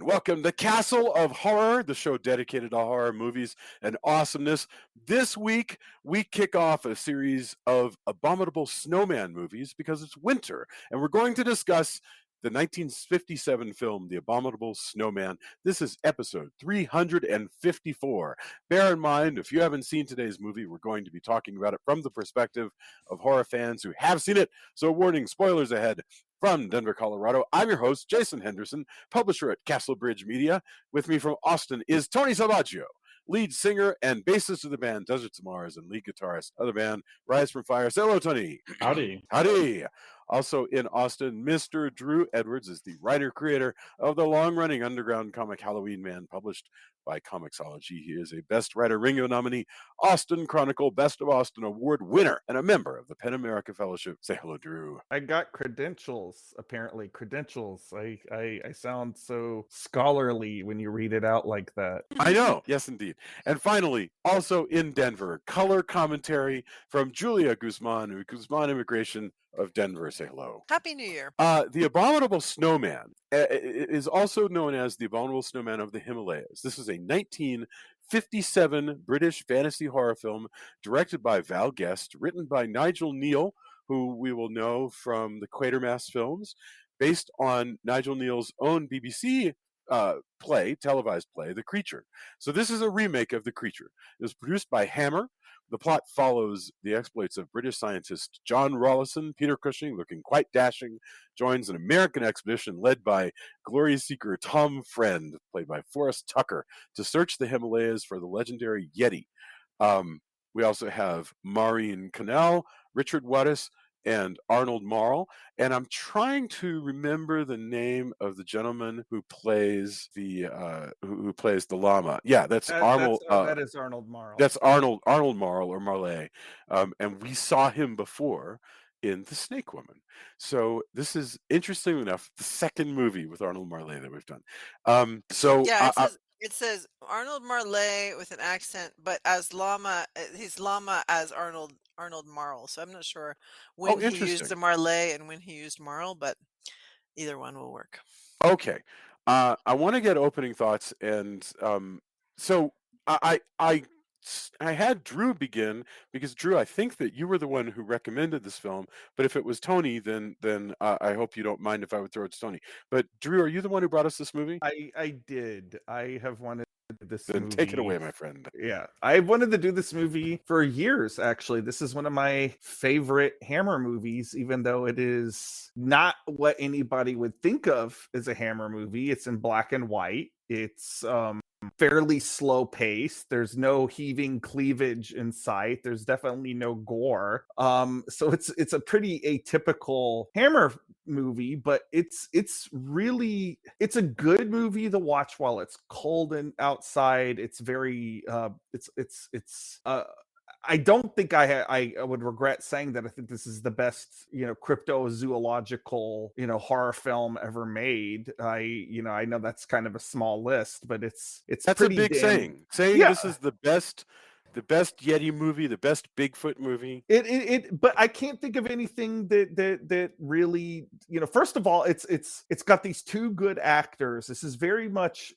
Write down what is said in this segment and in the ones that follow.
everyone. Welcome to Castle of Horror, the show dedicated to horror movies and awesomeness. This week, we kick off a series of Abominable Snowman movies because it's winter, and we're going to discuss the 1957 film, The Abominable Snowman. This is episode 354. Bear in mind, if you haven't seen today's movie, we're going to be talking about it from the perspective of horror fans who have seen it. So warning, spoilers ahead. From Denver, Colorado, I'm your host, Jason Henderson, publisher at Castle Bridge Media. With me from Austin is Tony Salvaggio, lead singer and bassist of the band Deserts of Mars and lead guitarist of the band Rise from Fire. Say hello, Tony. Howdy. Howdy. Also in Austin, Mr. Drew Edwards is the writer-creator of the long-running underground comic Halloween Man, published by Comixology. He is a Best Writer Ringo nominee, Austin Chronicle Best of Austin Award winner, and a member of the PEN America Fellowship. Say hello, Drew. I got credentials, apparently. Credentials. I sound so scholarly when you read it out like that. I know. Yes, indeed. And finally, also in Denver, color commentary from Julia Guzman, who Guzman Immigration of Denver. Say hello. Happy New Year. The Abominable Snowman is also known as the Abominable Snowman of the Himalayas. This is a 1957 British fantasy horror film directed by Val Guest, written by Nigel Kneale, who we will know from the Quatermass films, based on Nigel Kneale's own BBC televised play, The Creature. So this is a remake of The Creature. It was produced by Hammer. The plot follows the exploits of British scientist John Rollason. Peter Cushing, looking quite dashing, joins an American expedition led by glory seeker Tom Friend, played by Forrest Tucker, to search the Himalayas for the legendary Yeti. We also have Maureen Connell, Richard Wattis, and Arnold Marle, and I'm trying to remember the name of the gentleman who plays the llama. Yeah, that's Arnold. That is Arnold Marle. That's Arnold Marle or Marle, and we saw him before in The Snake Woman. So this is, interesting enough, the second movie with Arnold Marle that we've done. It says Arnold Marle with an accent, but as llama, he's llama as Arnold Marle. So I'm not sure when he used the Marle and when he used Marle, but either one will work. Okay. I want to get opening thoughts, and so I had Drew begin, because Drew, I think that you were the one who recommended this film, but if it was Tony, then I hope you don't mind if I would throw it to Tony. But Drew, are you the one who brought us this movie? I did. I have wanted this then movie. Take it away, my friend. Yeah, I've wanted to do this movie for years, actually. This is one of my favorite Hammer movies, even though it is not what anybody would think of as a Hammer movie. It's in black and white. It's fairly slow paced. There's no heaving cleavage in sight. There's definitely no gore. So it's a pretty atypical Hammer movie, but it's a good movie to watch while it's cold and outside. It's very I don't think I would regret saying that I think this is the best, cryptozoological, horror film ever made. I know that's kind of a small list, but that's pretty a big saying. Yeah. This is the best Yeti movie, the best Bigfoot movie. But I can't think of anything that really, first of all, it's got these two good actors. This is very much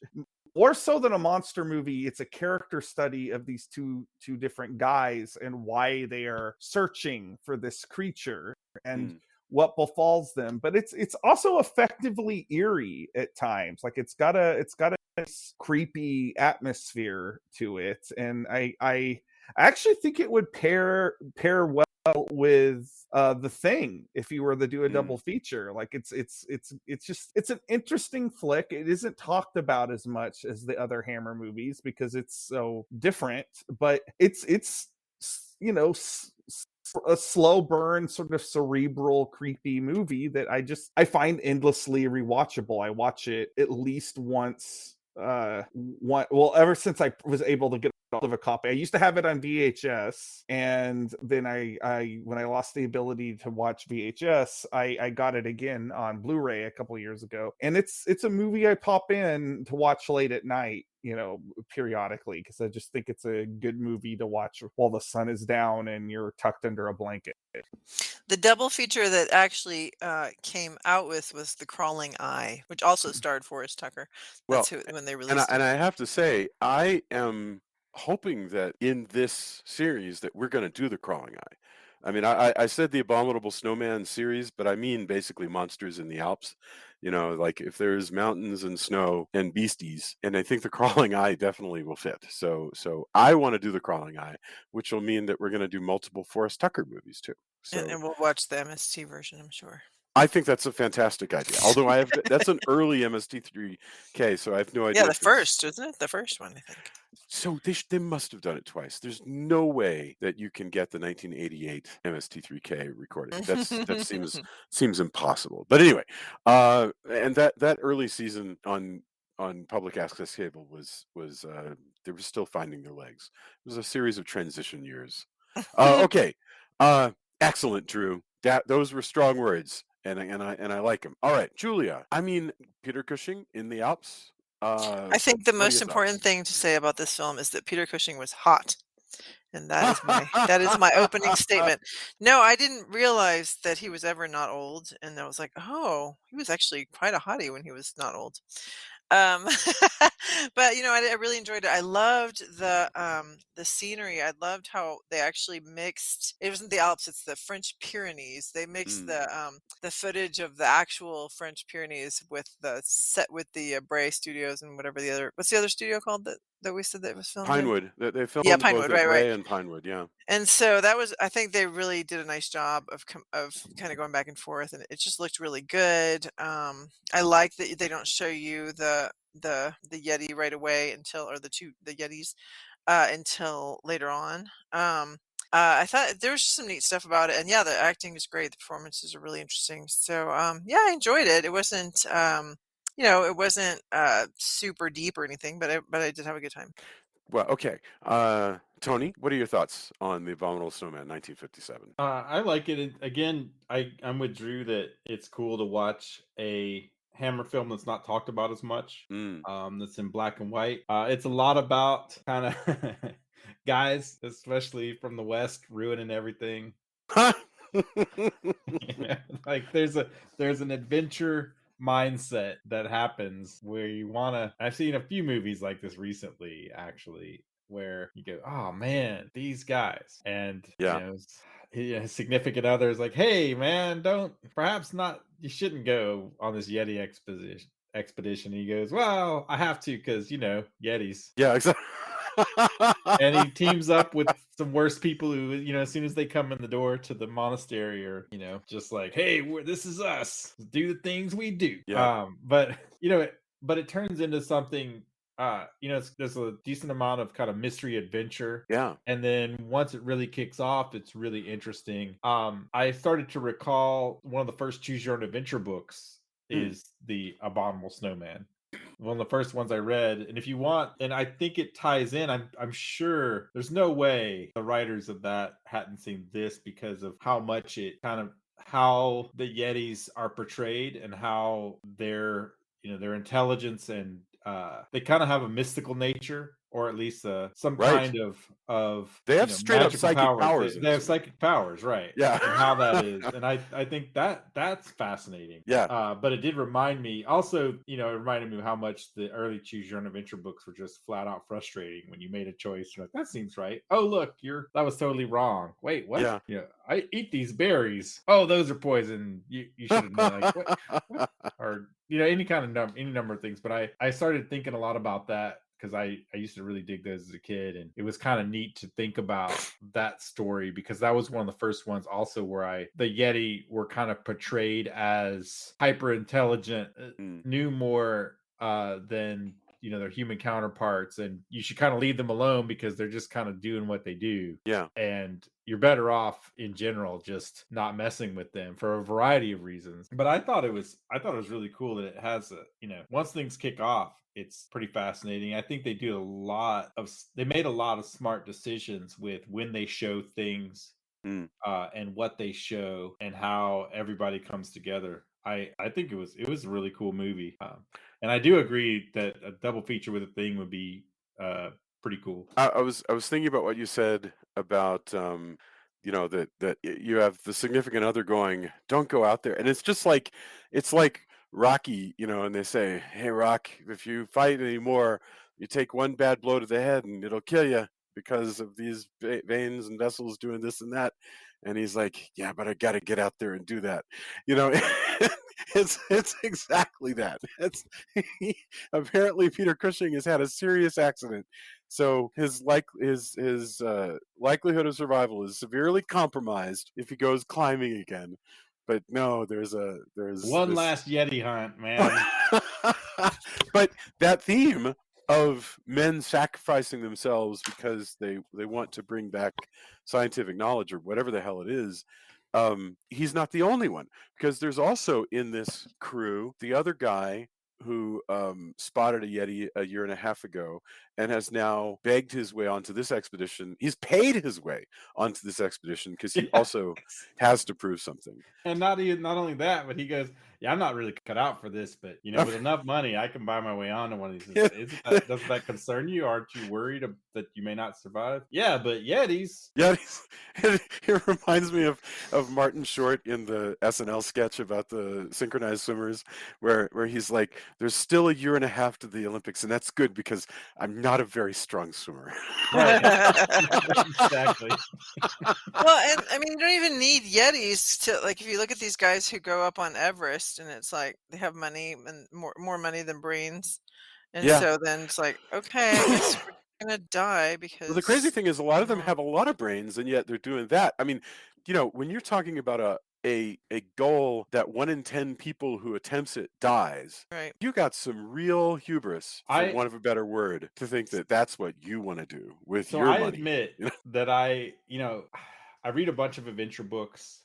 more so than a monster movie. It's a character study of these two different guys and why they are searching for this creature and what befalls them. But it's also effectively eerie at times. Like it's got a creepy atmosphere to it, and I actually think it would pair well with The Thing if you were to do a double feature. Like it's an interesting flick. It isn't talked about as much as the other Hammer movies because it's so different, but it's a slow burn, sort of cerebral, creepy movie that I find endlessly rewatchable. I watch it at least once. Ever since I was able to get hold of a copy. I used to have it on VHS, and then I when I lost the ability to watch VHS, I got it again on Blu-ray a couple years ago. And it's a movie I pop in to watch late at night. periodically, because I just think it's a good movie to watch while the sun is down and you're tucked under a blanket. The double feature that actually came out with was The Crawling Eye, which also starred Forrest Tucker. That's when they released it. And I have to say, I am hoping that in this series that we're going to do The Crawling Eye. I mean, I said the Abominable Snowman series, but I mean basically monsters in the Alps. Like if there's mountains and snow and beasties, and I think The Crawling Eye definitely will fit. So I want to do The Crawling Eye, which will mean that we're going to do multiple Forrest Tucker movies too. So and we'll watch the MST version, I'm sure. I think that's a fantastic idea. Although that's an early MST3K, so I have no idea. Yeah, the first, isn't it? The first one, I think. So they must have done it twice. There's no way that you can get the 1988 MST3K recording. That seems impossible. But anyway, and that early season on public access cable was they were still finding their legs. It was a series of transition years. Okay, excellent, Drew. Those were strong words, and I like them. All right, Julia. I mean, Peter Cushing in the Alps. I think the most important thing to say about this film is that Peter Cushing was hot. And that is my opening statement. No, I didn't realize that he was ever not old. And I was like, oh, he was actually quite a hottie when he was not old. But I really enjoyed it. I loved the scenery. I loved how they actually mixed. It wasn't the Alps; it's the French Pyrenees. They mixed the footage of the actual French Pyrenees with the set with the Bray Studios and what's the other studio called that we said that was filmed Pinewood. They filmed Pinewood, both at right. and Pinewood, yeah. And so I think they really did a nice job of kind of going back and forth, and it just looked really good. I like that they don't show you the Yeti right away or the Yetis until later on. I thought there was some neat stuff about it, and yeah, the acting is great. The performances are really interesting. So yeah, I enjoyed it. It wasn't it wasn't super deep or anything, but I did have a good time. Well, okay. Tony, what are your thoughts on The Abominable Snowman, 1957? I like it. Again, I'm with Drew that it's cool to watch a Hammer film that's not talked about as much. That's in black and white. It's a lot about kind of guys, especially from the West, ruining everything. Like there's an adventure mindset that happens where you want to. I've seen a few movies like this recently, actually, where you go, oh man, these guys, and his significant other is like, hey man, you shouldn't go on this Yeti expedition. And he goes, well, I have to because Yetis. Yeah, exactly. And he teams up with some worse people who, as soon as they come in the door to the monastery, are just like, hey, this is us, do the things we do. Yeah. But it turns into something. There's a decent amount of kind of mystery adventure. Yeah. And then once it really kicks off, it's really interesting. I started to recall one of the first Choose Your Own Adventure books is The Abominable Snowman. One of the first ones I read, and if you want, and I think it ties in. I'm sure there's no way the writers of that hadn't seen this because of how much it how the Yetis are portrayed and how their intelligence and they kind of have a mystical nature, or at least some kind of they have straight up psychic powers. They have psychic powers, right? Yeah, and how that is, and I think that's fascinating. Yeah, but it did remind me. Also, it reminded me of how much the early Choose Your Own Adventure books were just flat out frustrating when you made a choice. You're like, that seems right. Oh, look, that was totally wrong. Wait, what? Yeah, I eat these berries. Oh, those are poison. You should have known. Like, what? Or any number of things. But I started thinking a lot about that because I used to really dig those as a kid, and it was kind of neat to think about that story because that was one of the first ones also where the Yeti were kind of portrayed as hyper intelligent, knew more than their human counterparts, and you should kind of leave them alone because they're just kind of doing what they do. Yeah. And you're better off in general just not messing with them for a variety of reasons. But I thought it was really cool that it has once things kick off, it's pretty fascinating. I think they made a lot of smart decisions with when they show things and what they show and how everybody comes together. I think it was a really cool movie, and I do agree that a double feature with a thing would be pretty cool. I was thinking about what you said about that you have the significant other going, don't go out there, and it's like Rocky, and they say, hey Rock, if you fight anymore, you take one bad blow to the head and it'll kill you because of these veins and vessels doing this and that, and he's like, yeah, but I got to get out there and do that, you know. It's exactly that. Apparently Peter Cushing has had a serious accident, so his likelihood of survival is severely compromised if he goes climbing again. But no, there's one last Yeti hunt, man. But that theme of men sacrificing themselves because they want to bring back scientific knowledge or whatever the hell it is, he's not the only one, because there's also in this crew the other guy who spotted a Yeti a year and a half ago and has now begged his way onto this expedition. He's paid his way onto this expedition because he also has to prove something. And not only that, but he goes, yeah, I'm not really cut out for this, but with enough money, I can buy my way onto one of these. Doesn't that concern you? Aren't you worried that you may not survive? Yeah, but Yetis. It reminds me of Martin Short in the SNL sketch about the synchronized swimmers, where he's like, there's still a year and a half to the Olympics, and that's good because I'm not a very strong swimmer. Right. Exactly. Well, and I mean, you don't even need Yetis to, like, if you look at these guys who go up on Everest, and it's like they have money and more money than brains, and so then it's like, okay, I guess we're gonna die because. Well, the crazy thing is, a lot of them have a lot of brains, and yet they're doing that. I mean, when you're talking about a goal that 1 in 10 people who attempts it dies, right? You got some real hubris, for want of a better word, to think that that's what you want to do with your money. I admit that I read a bunch of adventure books.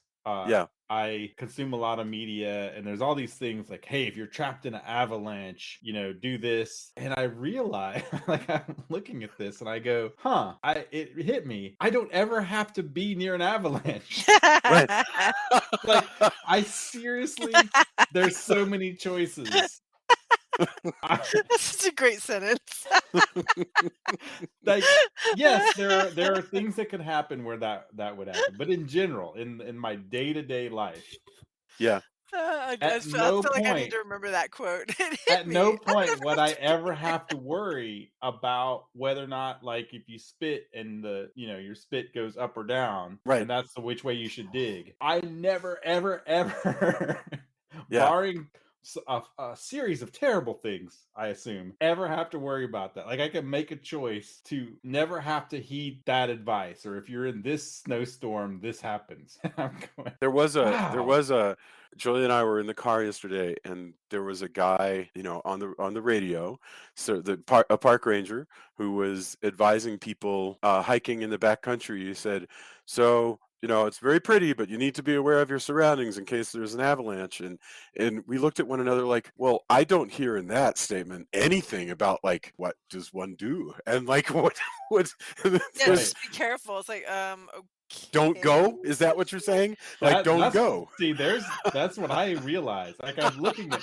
I consume a lot of media, and there's all these things like, hey, if you're trapped in an avalanche, do this. And I realize, like, I'm looking at this and I go, it hit me. I don't ever have to be near an avalanche. Right. Like, I seriously, there's so many choices. That's such a great sentence. Like, yes, there are things that could happen where that would happen, but in general, in my day-to-day life, I feel like I need to remember that quote. At no point would I ever have to worry about whether or not, like, if you spit and your spit goes up or down, right, and that's which way you should dig. I never, ever, ever, barring a series of terrible things, I assume, ever have to worry about that. Like, I can make a choice to never have to heed that advice, or if you're in this snowstorm, this happens. There was a Julie and I were in the car yesterday, and there was a guy, on the radio, so a park ranger who was advising people hiking in the backcountry. He said, so it's very pretty, but you need to be aware of your surroundings in case there's an avalanche. And we looked at one another like, well, I don't hear in that statement anything about, like, what does one do? And, like, what just be careful. It's like, okay. Don't go? Is that what you're saying? Like, don't go. See, that's what I realized. Like, I'm looking at,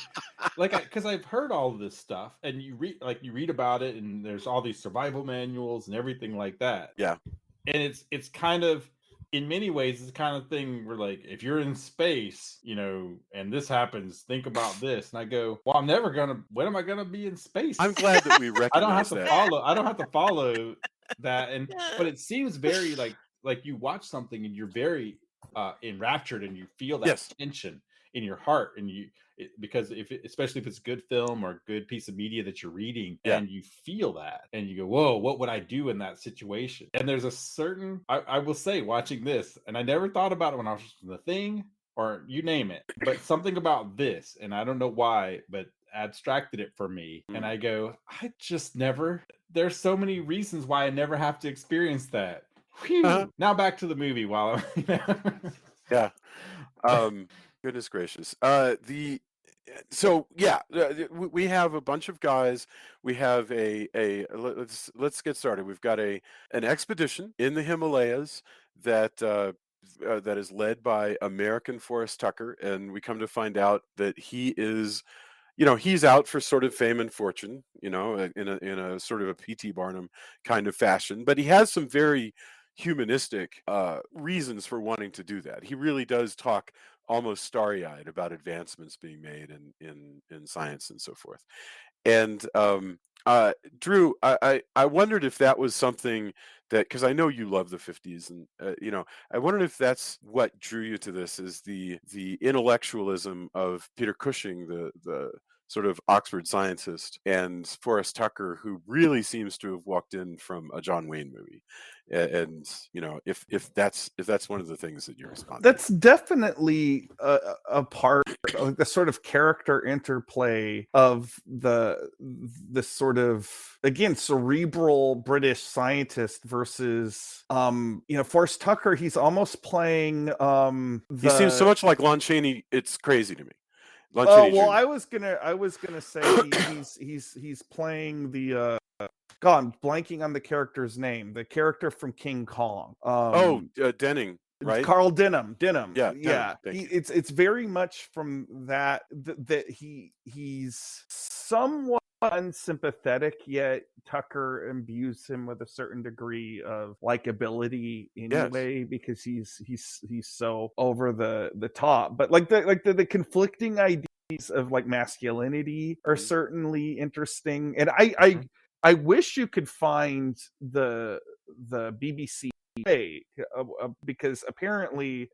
like, because I've heard all of this stuff, and you read about it, and there's all these survival manuals and everything like that. Yeah. And it's kind of, in many ways, it's the kind of thing where, like, if you're in space, and this happens, think about this. And I go, well, when am I gonna be in space? I'm glad that we recognize I don't have to that. follow that. But it seems very like you watch something and you're very enraptured, and you feel that tension in your heart, and because especially if it's a good film or a good piece of media that you're reading, and you feel that, and you go, whoa, what would I do in that situation? And there's a certain, I will say, watching this, and I never thought about it when I was watching The Thing, or you name it, but something about this, and I don't know why, but abstracted it for me. And I go, I just never, there's so many reasons why I never have to experience that. Now back to the movie while I'm goodness gracious. We have a bunch of guys. We have let's get started. We've got an expedition in the Himalayas that that is led by American Forrest Tucker, and we come to find out that he is, he's out for sort of fame and fortune, in a sort of a P.T. Barnum kind of fashion, but he has some very humanistic reasons for wanting to do that. He really does talk almost starry-eyed about advancements being made in science and so forth. And Drew, I wondered if that was something that, because I know you love the 50s, and I wondered if that's what drew you to this, is the intellectualism of Peter Cushing, the sort of Oxford scientist, and Forrest Tucker, who really seems to have walked in from a John Wayne movie. And if that's one of the things that you respond to. That's definitely a part of the sort of character interplay of the sort of, again, cerebral British scientist versus Forrest Tucker. He's almost playing he seems so much like Lon Chaney, it's crazy to me. Oh well, I was gonna say he's playing the God, I'm blanking on the character's name. The character from King Kong. Denning, right? Carl Denham. Yeah. It's very much from that he's somewhat unsympathetic, yet Tucker imbues him with a certain degree of likability anyway, because he's so over the top. But like the conflicting ideas of like masculinity are certainly interesting, and I wish you could find the BBC because apparently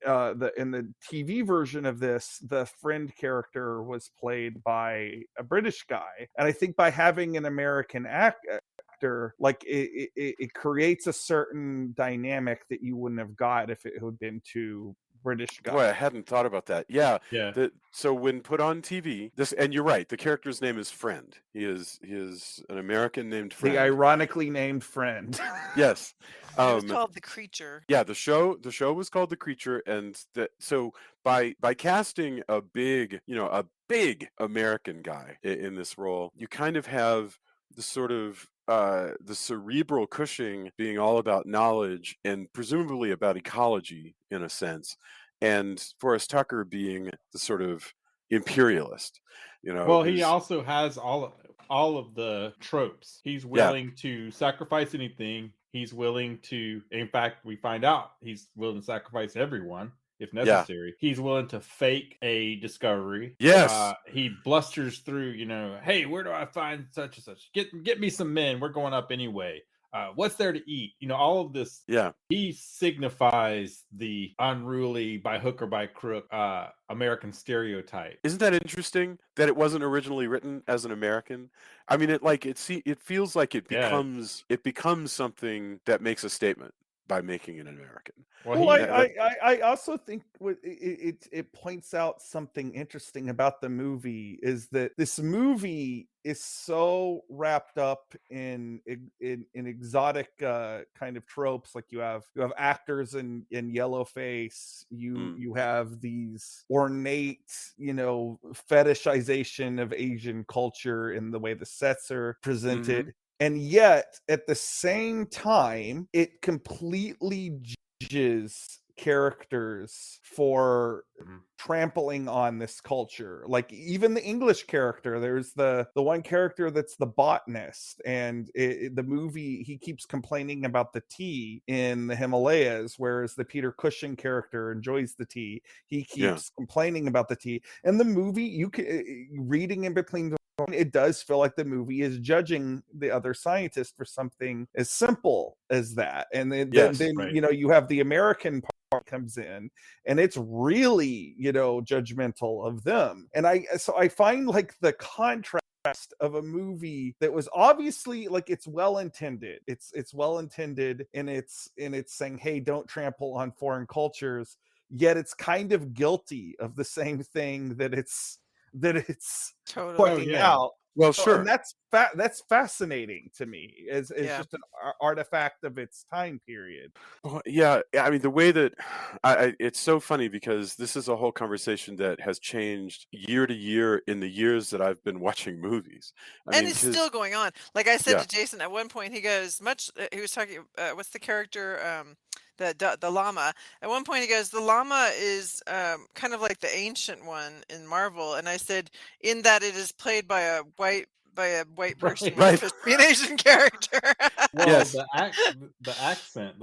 in the TV version of this, the friend character was played by a British guy, and I think by having an American actor, like it creates a certain dynamic that you wouldn't have got if it had been two British guy. Boy, I hadn't thought about that. Yeah. So when put on TV, and you're right, the character's name is Friend. He is an American named Friend. The ironically named Friend. Yes. It was called The Creature. Yeah, the show was called The Creature, and so by casting a big American guy in this role, you kind of have the sort of the cerebral Cushing being all about knowledge and presumably about ecology in a sense, and Forrest Tucker being the sort of imperialist. Well, he also has all of the tropes. He's willing to sacrifice anything. He's willing to, in fact, we find out he's willing to sacrifice everyone if necessary. He's willing to fake a discovery. Yes. He blusters through, hey, where do I find such and such? Get me some men. We're going up anyway. What's there to eat? All of this. Yeah. He signifies the unruly, by hook or by crook, American stereotype. Isn't that interesting that it wasn't originally written as an American? I mean, it feels like it becomes something that makes a statement by making it an American. Well, I also think it points out something interesting about the movie is that this movie is so wrapped up in exotic kind of tropes. Like you have actors in yellow face. You have these ornate, fetishization of Asian culture in the way the sets are presented. Mm-hmm. And yet, at the same time, it completely judges characters for trampling on this culture. Like even the English character, there's the one character that's the botanist, and the movie, he keeps complaining about the tea in the Himalayas, whereas the Peter Cushing character enjoys the tea. He keeps complaining about the tea. And the movie, you can reading in between the it does feel like the movie is judging the other scientist for something as simple as that. And then right. You have the American part comes in, and it's really, judgmental of them. And I find like the contrast of a movie that was obviously like it's well intended. It's well intended, and it's saying, hey, don't trample on foreign cultures. Yet it's kind of guilty of the same thing that it's totally pointing out. Well, sure. And that's fascinating to me. It's just an artifact of its time period. Well, yeah, I mean, the way that it's so funny because this is a whole conversation that has changed year to year in the years that I've been watching movies. And it's still going on. Like I said to Jason, at one point he goes, he was talking, what's the character the llama. At one point he goes, the llama is kind of like the ancient one in Marvel, and I said, in that it is played by a white person Right. with an Asian character. Well, Yes. the accent,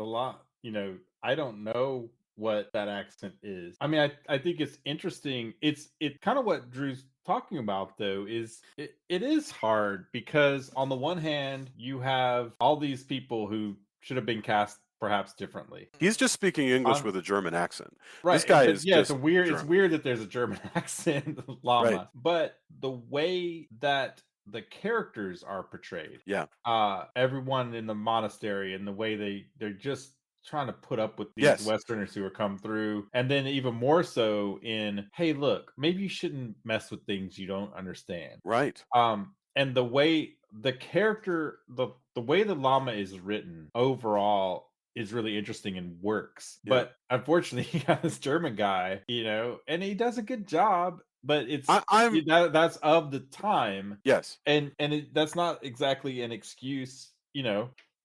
I don't know what that accent is. I mean, I think it's interesting. It's kind of what Drew's talking about, though, is it is hard because on the one hand, you have all these people who should have been cast perhaps differently. He's just speaking English with a German accent. Right. This guy but is yeah, just it's weird. German. It's weird that there's a German accent, llama. Right. But the way that the characters are portrayed, Yeah. everyone in the monastery and the way they're just trying to put up with these Westerners who are come through, and then even more so in, hey, look, maybe you shouldn't mess with things you don't understand. Right. And the way the character, the way the llama is written overall is really interesting and works. Yeah. But unfortunately, you got this German guy, and he does a good job. But it's that's of the time, yes, and that's not exactly an excuse,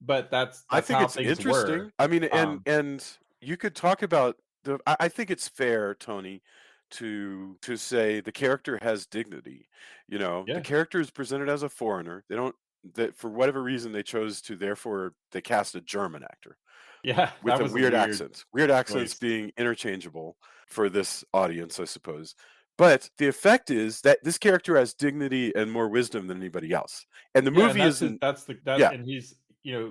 But that's I think how it's things interesting. were. I mean, and you could talk about I think it's fair, Tony, to say the character has dignity. The character is presented as a foreigner. That for whatever reason they chose to, therefore they cast a German actor. Yeah, with a weird accent. Weird accents choice. Being interchangeable for this audience, I suppose. But the effect is that this character has dignity and more wisdom than anybody else. And the movie isn't. And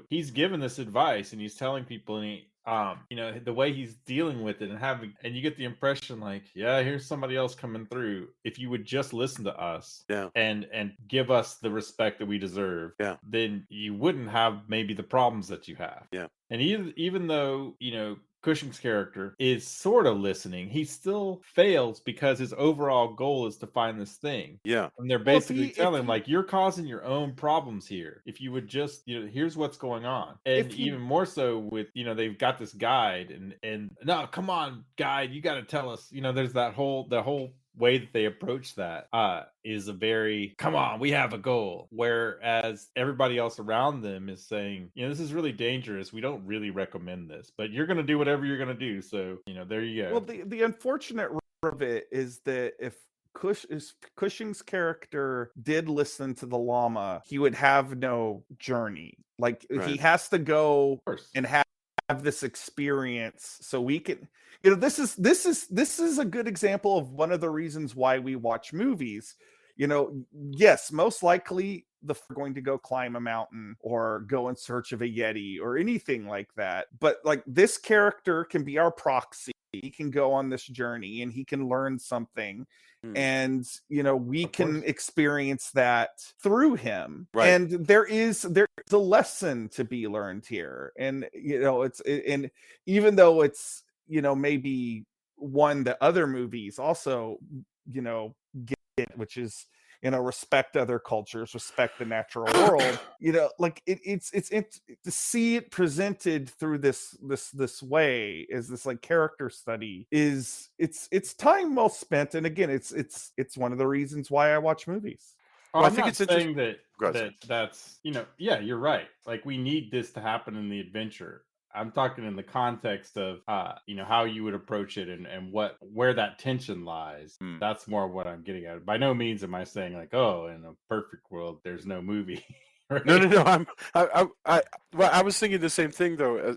he's given this advice and he's telling people, and the way he's dealing with it and you get the impression like, yeah, here's somebody else coming through. If you would just listen to us, and give us the respect that we deserve, then you wouldn't have maybe the problems that you have. Yeah. And even though, Cushing's character is sort of listening, he still fails because his overall goal is to find this thing. Yeah. And they're basically telling him, like, you're causing your own problems here. If you would just, here's what's going on. And even more so with, they've got this guide and no, come on, guide, you got to tell us, there's the whole way that they approach that is a very, come on, we have a goal. Whereas everybody else around them is saying, this is really dangerous. We don't really recommend this, but you're going to do whatever you're going to do. So, there you go. Well, the unfortunate of it is that if Cushing's character did listen to the llama, he would have no journey. Like he has to go and have this experience so we can, this is a good example of one of the reasons why we watch movies. Yes, most likely we're going to go climb a mountain or go in search of a Yeti or anything like that. But like this character can be our proxy. He can go on this journey and he can learn something. And we can experience that through him. And there's a lesson to be learned here. And and even though it's maybe one that other movies also get, which is respect other cultures, respect the natural world. Like it's to see it presented through this way is this like character study is it's time well spent. And again, it's one of the reasons why I watch movies. Well, I think it's saying that's you're right. Like we need this to happen in the adventure. I'm talking in the context of how you would approach it and where that tension lies. That's more what I'm getting at. By no means am I saying like, oh, in a perfect world there's no movie. Right? No. I was thinking the same thing though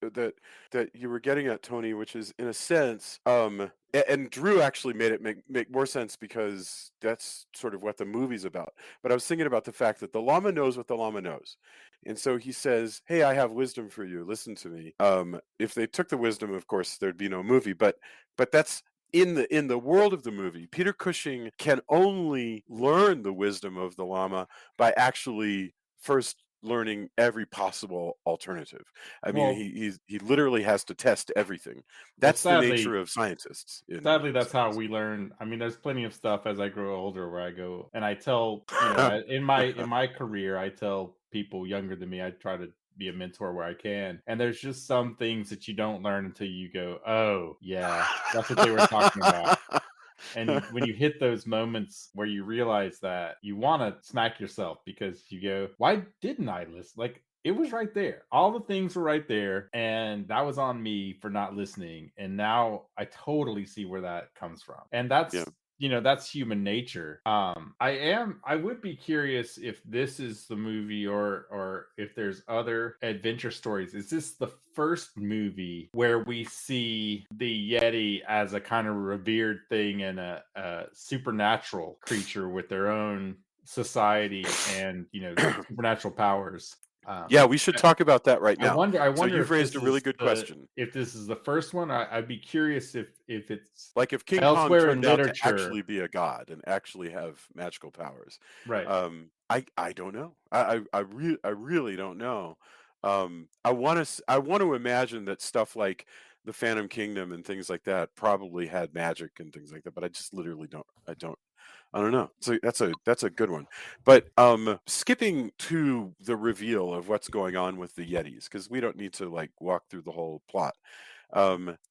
that you were getting at, Tony, which is in a sense, and Drew actually made it make more sense because that's sort of what the movie's about. But I was thinking about the fact that the llama knows what the llama knows. And so he says, hey, I have wisdom for you. Listen to me. If they took the wisdom, of course, there'd be no movie. But that's in the world of the movie. Peter Cushing can only learn the wisdom of the llama by actually first learning every possible alternative. I mean, he literally has to test everything. That's the nature of scientists. Sadly, that's how we learn. I mean, there's plenty of stuff as I grow older where I go and I tell, in my career, I tell people younger than me, I try to be a mentor where I can. And there's just some things that you don't learn until you go, oh, yeah, that's what they were talking about. And when you hit those moments where you realize that, you want to smack yourself because you go, why didn't I listen? Like, it was right there. All the things were right there, and that was on me for not listening. And now I totally see where that comes from. And that's that's human nature. I would be curious if this is the movie or if there's other adventure stories. Is this the first movie where we see the Yeti as a kind of revered thing and a supernatural creature with their own society and supernatural powers? We should talk about that right now. I wonder. So you've raised a really good question. If this is the first one, I'd be curious if it's like if King Kong turned out to actually be a god and actually have magical powers. Right. I don't know. I really don't know. I want to imagine that stuff like the Phantom Kingdom and things like that probably had magic and things like that, but I just literally don't. I don't know. So that's a good one. But skipping to the reveal of what's going on with the Yetis, because we don't need to like walk through the whole plot.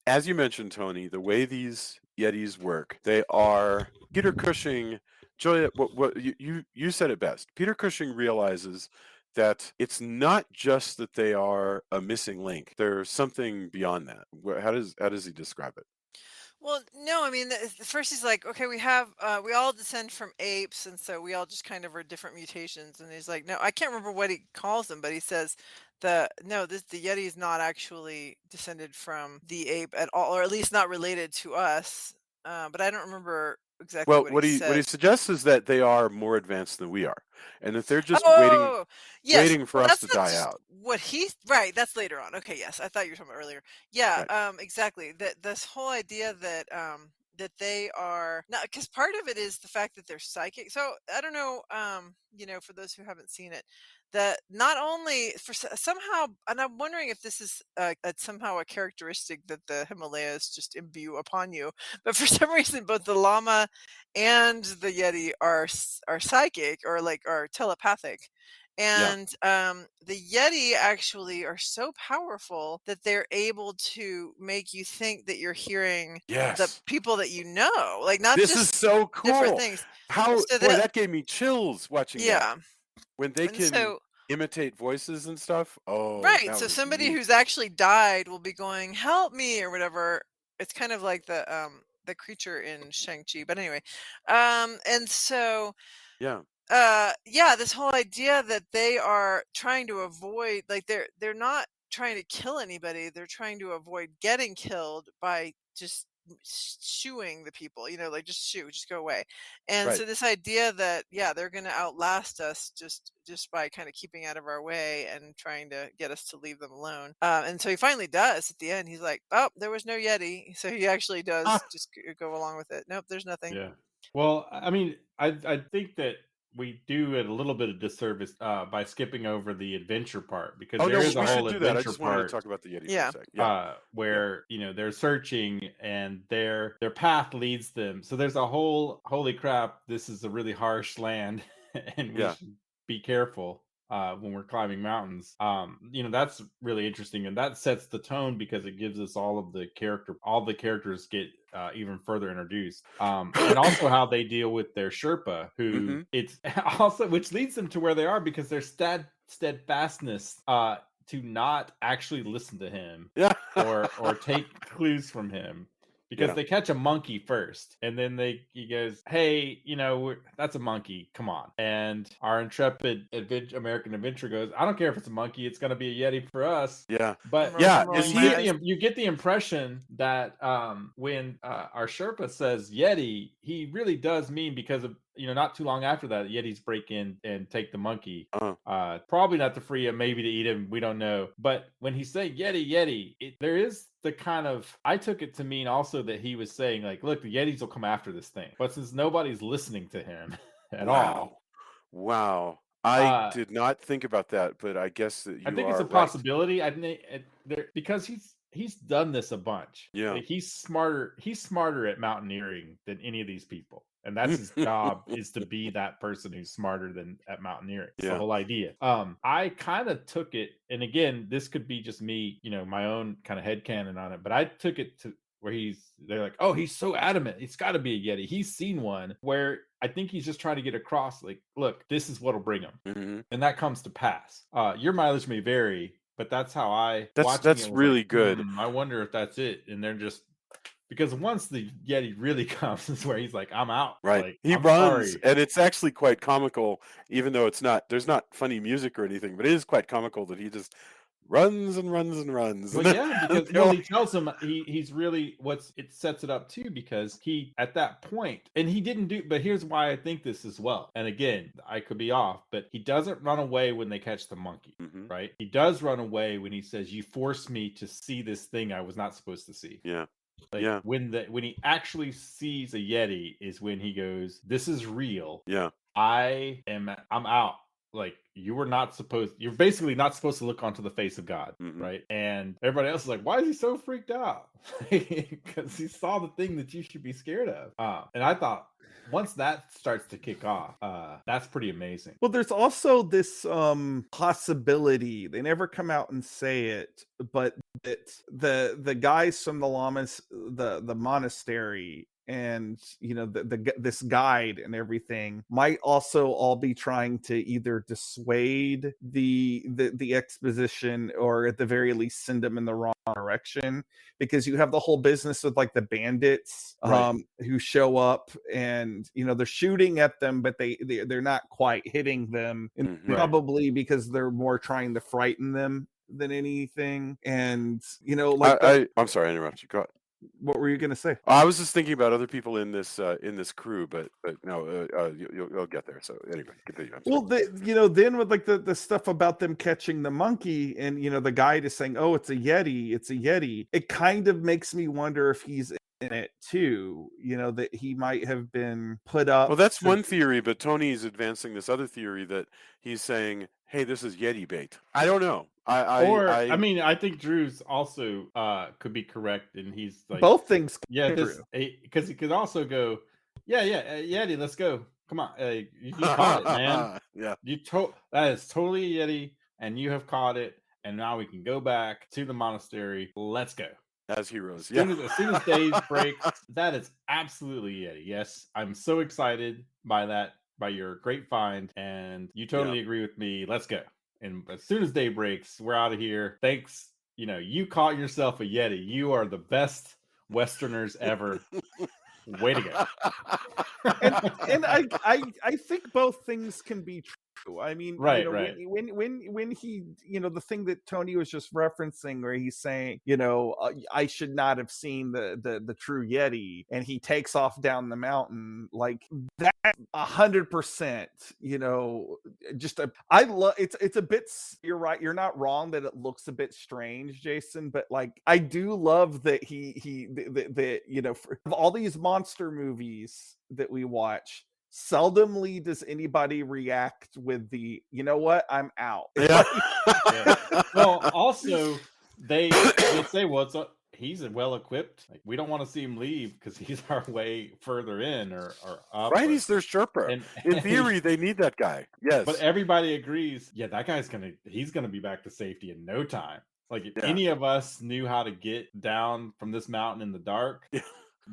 As you mentioned, Tony, the way these Yetis work, they are Peter Cushing. Julia, what you said it best. Peter Cushing realizes that it's not just that they are a missing link. There's something beyond that. How does he describe it? Well, no, I mean, first he's like, okay, we all descend from apes, and so we all just kind of are different mutations. And he's like, no, I can't remember what he calls them, but he says the Yeti is not actually descended from the ape at all, or at least not related to us. But I don't remember exactly what he said. What he suggests is that they are more advanced than we are, and that they're just waiting for us to die out. Right, that's later on. Okay, yes, I thought you were talking about earlier. Yeah, right. Exactly. That this whole idea that that they are not, because part of it is the fact that they're psychic. So I don't know, for those who haven't seen it, that not only for somehow, and I'm wondering if this is somehow a characteristic that the Himalayas just imbue upon you, but for some reason both the llama and the Yeti are psychic or are telepathic. And the Yeti actually are so powerful that they're able to make you think that you're hearing the people that you know. Like, not this just is so cool. Different things. That gave me chills watching that. Yeah. When they can imitate voices and stuff. Oh, right. So somebody who's actually died will be going, "Help me," or whatever. It's kind of like the creature in Shang-Chi. But anyway, and so this whole idea that they are trying to avoid, like, they're not trying to kill anybody, they're trying to avoid getting killed by just shooing the people, like, just go away. And so this idea that they're going to outlast us just by kind of keeping out of our way and trying to get us to leave them alone. And so he finally does at the end. He's like, oh, there was no Yeti. So he actually does just go along with it. Nope, there's nothing. Yeah. Well, I mean, I think that we do it a little bit of disservice by skipping over the adventure part, because there is a whole adventure I just wanted to talk about the Yeti for a sec. Where they're searching and their path leads them. So there's a whole, holy crap, this is a really harsh land, and we should be careful when we're climbing mountains. That's really interesting, and that sets the tone because it gives us all the characters get even further introduced, and also how they deal with their Sherpa, who it's also, which leads them to where they are, because their steadfastness to not actually listen to him or take clues from him, because they catch a monkey first, and then he goes, hey, that's a monkey, come on. And our intrepid American adventurer goes, I don't care if it's a monkey, it's going to be a Yeti for us. But you get the impression that when our Sherpa says Yeti, he really does mean, because of not too long after that, Yetis break in and take the monkey. Probably not to free him, maybe to eat him, we don't know. But when he's saying Yeti, there is the kind of, I took it to mean also that he was saying, like, look, the Yetis will come after this thing. But since nobody's listening to him at all. Wow. I did not think about that, but I guess that I think it's a possibility. I think because he's done this a bunch. Like, he's smarter at mountaineering than any of these people. And that's his job, is to be that person who's smarter than at mountaineering. It's the whole idea. I kind of took it, and again, this could be just me, my own kind of headcanon on it, but I took it to where they're like, oh, he's so adamant, it's got to be a Yeti. He's seen one, where I think he's just trying to get across, like, look, this is what'll bring him, and that comes to pass. Your mileage may vary, but that's how that's really like, good. I wonder if that's it, and they're just. Because once the Yeti really comes, is where he's like, I'm out. Right. Like, He I'm runs, sorry. and it's actually quite comical, even though there's not funny music or anything, but it is quite comical that he just runs and runs and runs. Well, yeah, because he tells him he's really it sets it up too, because he at that point, and he didn't do, but here's why I think this as well. And again, I could be off, but he doesn't run away when they catch the monkey, right? He does run away when he says, you forced me to see this thing I was not supposed to see. Yeah. Like, when he actually sees a Yeti is when he goes, this is real. Yeah. I'm out. Like, you're basically not supposed to look onto the face of God, right? And everybody else is like, why is he so freaked out? Because he saw the thing that you should be scared of. And I thought, once that starts to kick off, that's pretty amazing. Well, there's also this possibility, they never come out and say it, but that the guys from the llamas, the monastery, and this guide and everything might also all be trying to either dissuade the exposition, or at the very least send them in the wrong direction, because you have the whole business with like the bandits who show up, and they're shooting at them, but they're not quite hitting them, and probably because they're more trying to frighten them than anything. And I'm sorry I interrupted you. Go ahead. What were you going to say? I was just thinking about other people in this crew, but no, you'll get there. So anyway, continue. Well, then with like the stuff about them catching the monkey, and the guide is saying, "Oh, it's a Yeti, it's a Yeti." It kind of makes me wonder if he's in it too. That he might have been put up. Well, that's one theory, but Tony's advancing this other theory that he's saying, "Hey, this is Yeti bait." I don't know. I mean, I think Drew's also could be correct, and he's like, both things. Because he could also go, Yeti, let's go. Come on, you caught it, man. That is totally a Yeti, and you have caught it, and now we can go back to the monastery. Let's go. As heroes, As soon as day breaks, that is absolutely Yeti. Yes, I'm so excited by your great find, and you totally agree with me. Let's go. And as soon as day breaks, we're out of here. Thanks. You caught yourself a Yeti. You are the best Westerners ever. Way to go. and I think both things can be true. I mean, right. When he, the thing that Tony was just referencing, where he's saying, I should not have seen the true Yeti, and he takes off down the mountain, like that 100%. I love it's a bit. You're right. You're not wrong that it looks a bit strange, Jason. But like, I do love that for all these monster movies that we watch, seldomly does anybody react with the, I'm out. Yeah. Well, also they say, well, he's well equipped. Like, we don't want to see him leave because he's our way further in or up. Right, he's their Sherpa. And in theory, they need that guy. Yes. But everybody agrees, that guy's he's gonna be back to safety in no time. Like, if any of us knew how to get down from this mountain in the dark,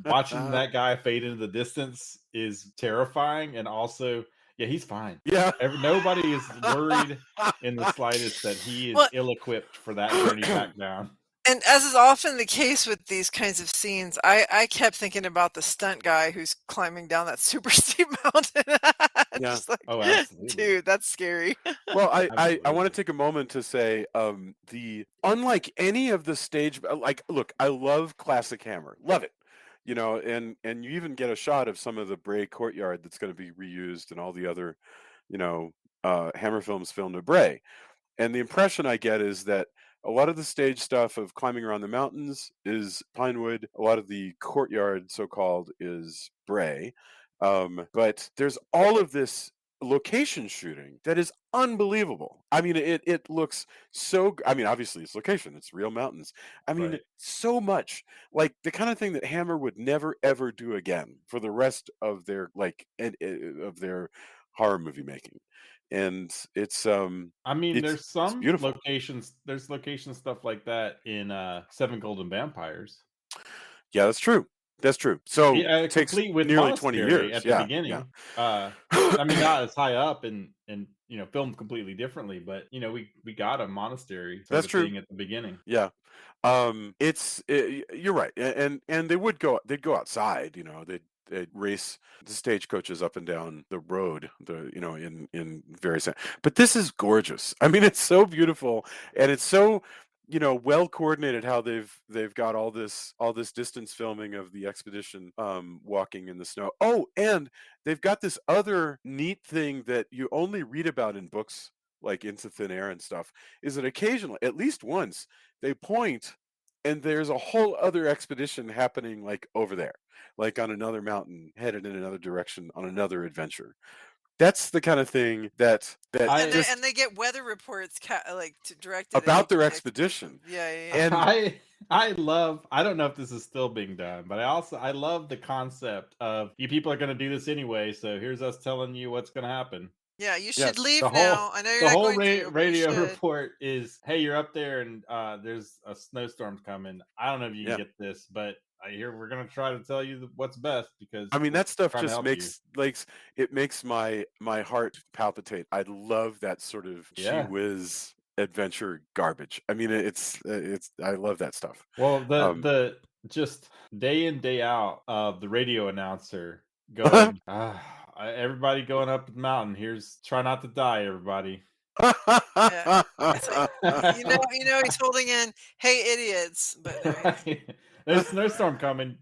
watching that guy fade into the distance is terrifying. And also, he's fine. Yeah. Nobody is worried in the slightest that he is ill-equipped for that journey back down. And as is often the case with these kinds of scenes, I kept thinking about the stunt guy who's climbing down that super steep mountain. Just like, oh, absolutely. Dude, that's scary. Well, I want to take a moment to say, unlike any of the stage, look, I love classic Hammer. Love it. And you even get a shot of some of the Bray courtyard that's going to be reused and all the other, Hammer films filmed at Bray. And the impression I get is that a lot of the stage stuff of climbing around the mountains is Pinewood. A lot of the courtyard, so-called, is Bray. But there's all of this location shooting that is unbelievable. I mean, it looks so. I mean, obviously it's location; it's real mountains. I mean, so much like the kind of thing that Hammer would never ever do again for the rest of their of their horror movie making. And it's I mean, there's some beautiful locations. There's location stuff like that in Seven Golden Vampires. Yeah, that's true. That's true. So Yeah, it takes complete with nearly 20 monastery years. at the Yeah. beginning. Yeah. I mean, not as high up and filmed completely differently, but we got a monastery sort That's of true. thing at the beginning. Yeah. You're right. And they'd go outside, they'd race the stagecoaches up and down the road, in various, but this is gorgeous. I mean, it's so beautiful, and it's so, well coordinated how they've got all this distance filming of the expedition walking in the snow. Oh, and they've got this other neat thing that you only read about in books like Into Thin Air and stuff, is that occasionally, at least once, they point and there's a whole other expedition happening like over there, like on another mountain, headed in another direction on another adventure. That's the kind of thing that and they get weather reports directed about at their the expedition. Yeah. And I don't know if this is still being done, but I love the concept of you people are going to do this anyway, so here's us telling you what's going to happen. Yeah, you should leave The now. I know you're not going to. Radio report is, hey, you're up there and there's a snowstorm coming. I don't know if you can get this, but I hear we're going to try to tell you what's best, because I mean, that stuff just makes it makes my heart palpitate. I love that sort of gee whiz adventure garbage. I mean, it's I love that stuff. Well, the just day in day out of the radio announcer going, everybody going up the mountain. Here's try not to die, everybody. Yeah. He's holding in, hey idiots, but there's a snowstorm coming.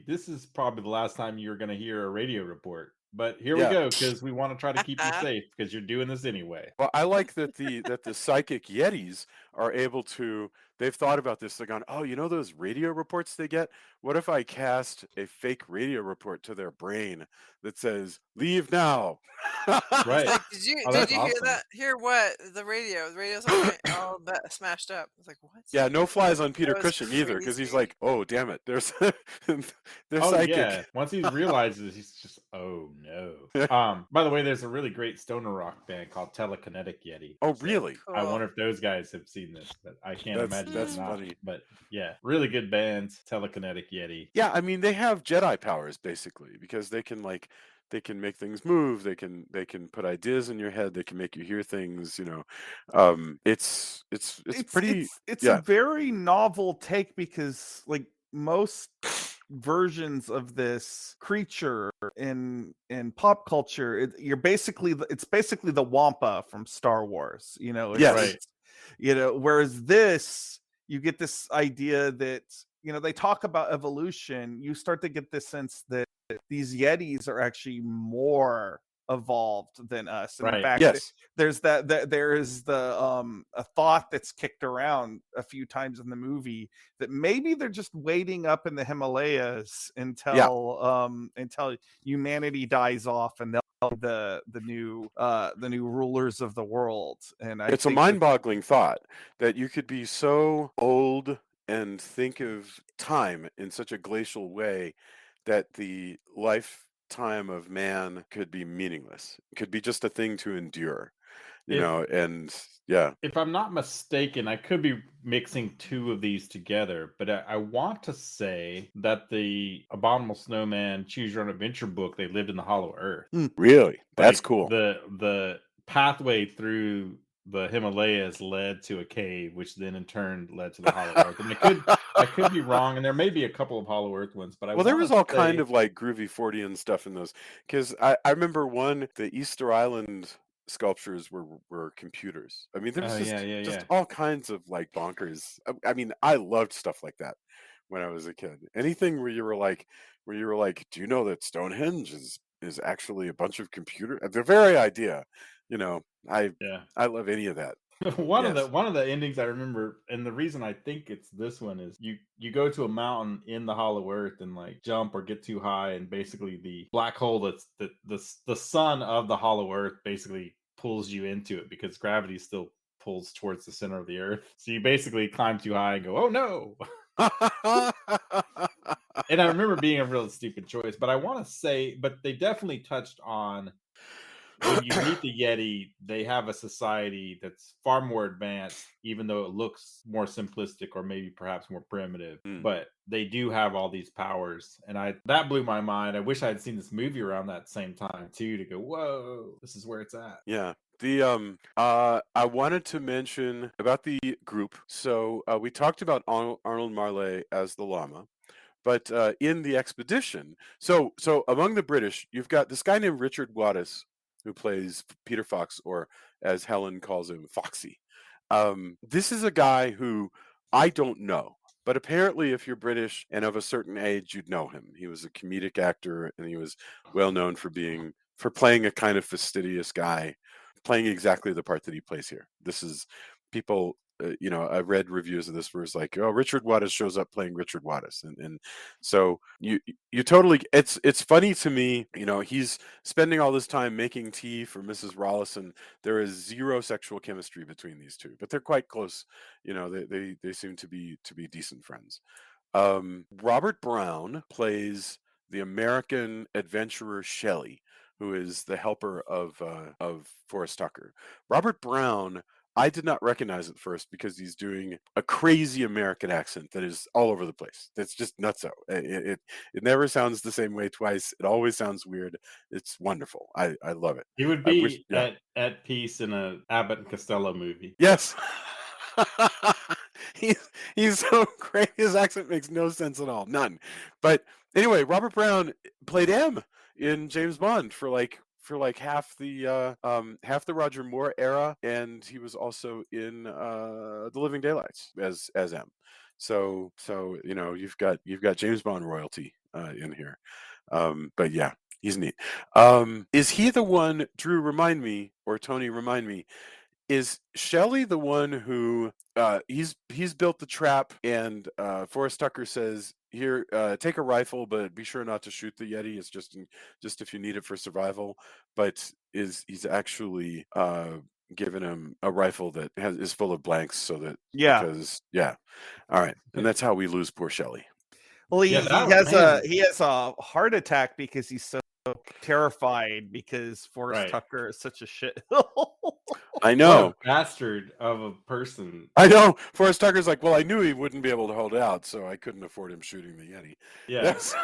This is probably the last time you're going to hear a radio report. But here we go, because we want to try to keep you safe, because you're doing this anyway. Well, I like that the psychic Yetis are able to. They've thought about this. They're going, oh, those radio reports they get? What if I cast a fake radio report to their brain that says, leave now? Right. Like, did you hear that? Hear what? The radio's all smashed up. It's like, what? Yeah, no flies on Peter Cushing either, because he's like, oh, damn it. They're psychic. Yeah. Once he realizes, he's just, oh, no. By the way, there's a really great stoner rock band called Telekinetic Yeti. Oh, really? Cool. I wonder if those guys have seen this, but I can't imagine that's not. funny. But yeah, really good band, Telekinetic Yeti. Yeah, I mean, they have Jedi powers basically, because they can make things move. They can put ideas in your head. They can make you hear things. It's pretty. It's a very novel take, because like most versions of this creature in pop culture, it's basically the Wampa from Star Wars. Whereas this, you get this idea that they talk about evolution. You start to get this sense that these Yetis are actually more evolved than us. And in fact, there is the a thought that's kicked around a few times in the movie that maybe they're just waiting up in the Himalayas until humanity dies off, and they'll the new rulers of the world. And it's a mind-boggling thought that you could be so old and think of time in such a glacial way that the lifetime of man could be meaningless. It could be just a thing to endure, and yeah. If I'm not mistaken, I could be mixing two of these together, but I want to say that the Abominable Snowman Choose Your Own Adventure book, they lived in the Hollow Earth. Really? That's cool. The pathway through the Himalayas led to a cave, which then in turn led to the Hollow Earth. And I could be wrong, and there may be a couple of Hollow Earth ones, but there was all kind of like groovy Fortean stuff in those, because I remember the Easter Island sculptures were computers. I mean, there was just all kinds of like bonkers. I mean, I loved stuff like that when I was a kid. Anything where you were like, do you know that Stonehenge is actually a bunch of computer? The very idea, I love any of that. One of the endings I remember, and the reason I think it's this one, is you go to a mountain in the Hollow Earth and like jump or get too high, and basically the black hole that's the sun of the Hollow Earth basically pulls you into it, because gravity still pulls towards the center of the Earth. So you basically climb too high and go, oh no. And I remember being a real stupid choice, but I want to say, but they definitely touched on when you meet the Yeti, they have a society that's far more advanced, even though it looks more simplistic or maybe perhaps more primitive. But they do have all these powers, and that blew my mind. I wish I had seen this movie around that same time too, to go, whoa, this is where it's at. Yeah. I wanted to mention about the group. So we talked about Arnold Marle as the llama. But in the expedition, so among the British, you've got this guy named Richard Wattis, who plays Peter Fox, or as Helen calls him, Foxy. This is a guy who I don't know, but apparently if you're British and of a certain age, you'd know him. He was a comedic actor, and he was well known for playing a kind of fastidious guy, playing exactly the part that he plays here. This is people. I read reviews of this where it's like, oh, Richard Wattis shows up playing Richard Wattis, and so you totally. It's funny to me. He's spending all this time making tea for Mrs. Rollason. There is zero sexual chemistry between these two, but they're quite close. They seem to be decent friends. Robert Brown plays the American adventurer Shelley, who is the helper of Forrest Tucker. Robert Brown, I did not recognize at first because he's doing a crazy American accent that is all over the place. That's just nutso. It never sounds the same way twice. It always sounds weird. It's wonderful. I love it. He would be at peace in a Abbott and Costello movie. Yes. He's so great. His accent makes no sense at all. None. But anyway, Robert Brown played M in James Bond for half the Roger Moore era, and he was also in The Living Daylights as M. So you've got James Bond royalty in here. But yeah, he's neat. Is he the one, Drew, remind me, or Tony, remind me, is Shelley the one who he's built the trap, and Forrest Tucker says, here, take a rifle, but be sure not to shoot the Yeti. It's just if you need it for survival. But he's actually given him a rifle that is full of blanks, so that all right, and that's how we lose poor Shelley. Well, he has a heart attack because he's so terrified because Forrest Tucker is such a shit. I know. What a bastard of a person. I know. Forrest Tucker's like, well, I knew he wouldn't be able to hold out, so I couldn't afford him shooting the Yeti. Yeah. This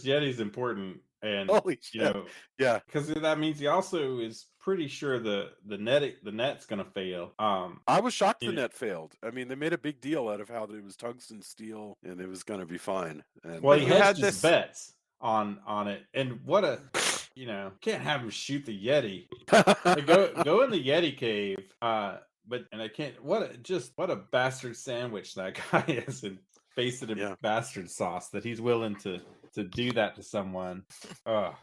Yeti's important. And holy shit. Yeah. Because that means he also is pretty sure the net's gonna fail. I was shocked the net failed. I mean, they made a big deal out of how it was tungsten steel and it was gonna be fine. And well, he had his bets on it, and what a can't have him shoot the Yeti. go in the Yeti cave. What a bastard sandwich that guy is, and face it in bastard sauce that he's willing to do that to someone.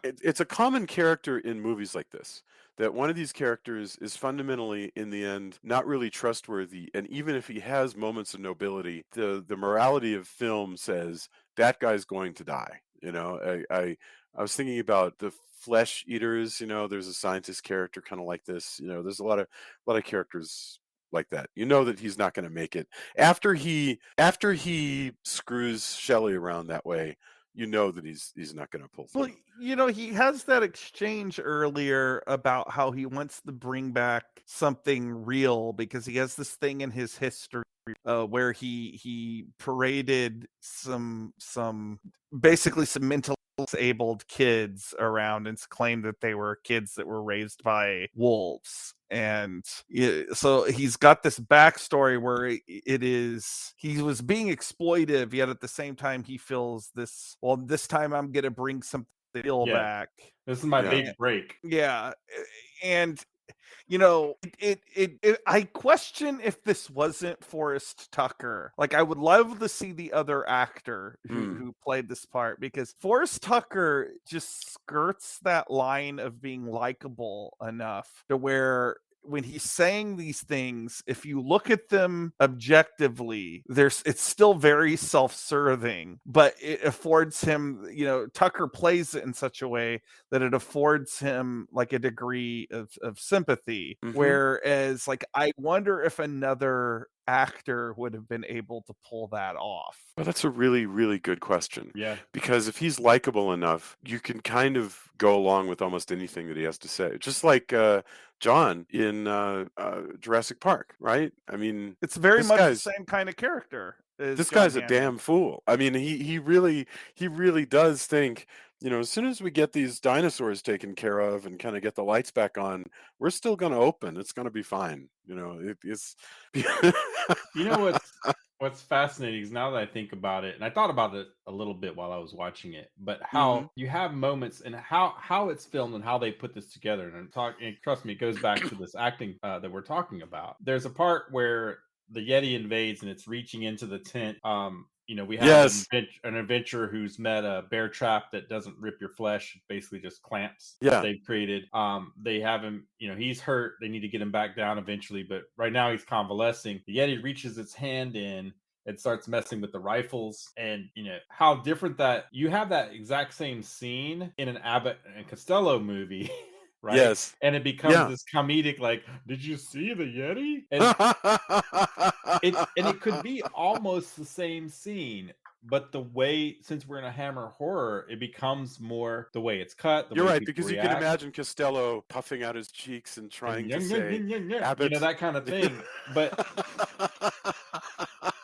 It's a common character in movies like this, that one of these characters is fundamentally, in the end, not really trustworthy, and even if he has moments of nobility, the morality of film says that guy's going to die. I was thinking about the Flesh Eaters. There's a scientist character kind of like this. There's a lot of characters like that. That he's not going to make it after he screws Shelley around that way. That he's not going to pull through. Well, he has that exchange earlier about how he wants to bring back something real because he has this thing in his history where he paraded some basically some mentally disabled kids around and claimed that they were kids that were raised by wolves. And so he's got this backstory where he was being exploitive, yet at the same time he feels this time I'm gonna bring something back. This is my big break. Yeah. And I question if this wasn't Forrest Tucker. Like, I would love to see the other actor who played this part, because Forrest Tucker just skirts that line of being likable enough to where when he's saying these things, if you look at them objectively, it's still very self-serving, but it affords him, Tucker plays it in such a way that it affords him like a degree of sympathy. Mm-hmm. Whereas, like, I wonder if another actor would have been able to pull that off? Well, that's a really, really good question. Yeah. Because if he's likable enough, you can kind of go along with almost anything that he has to say. Just like John in Jurassic Park, right? I mean, it's very much the same kind of character. This guy's a damn fool. I mean, he really does think, as soon as we get these dinosaurs taken care of and kind of get the lights back on, we're still going to open. It's going to be fine. It's. You know what's fascinating is, now that I think about it, and I thought about it a little bit while I was watching it, but how you have moments and how it's filmed and how they put this together. And trust me, it goes back to this acting that we're talking about. There's a part where the Yeti invades and it's reaching into the tent. We have an adventurer who's met a bear trap that doesn't rip your flesh, basically just clamps that they've created. They have him, he's hurt. They need to get him back down eventually, but right now he's convalescing. The Yeti reaches its hand in and starts messing with the rifles, and how different that you have that exact same scene in an Abbott and Costello movie. Right? Yes. And it becomes this comedic, like, did you see the Yeti? And it could be almost the same scene, but the way, since we're in a Hammer horror, it becomes more the way it's cut. You're right, because you can imagine Costello puffing out his cheeks and trying to say, Abbott. that kind of thing. But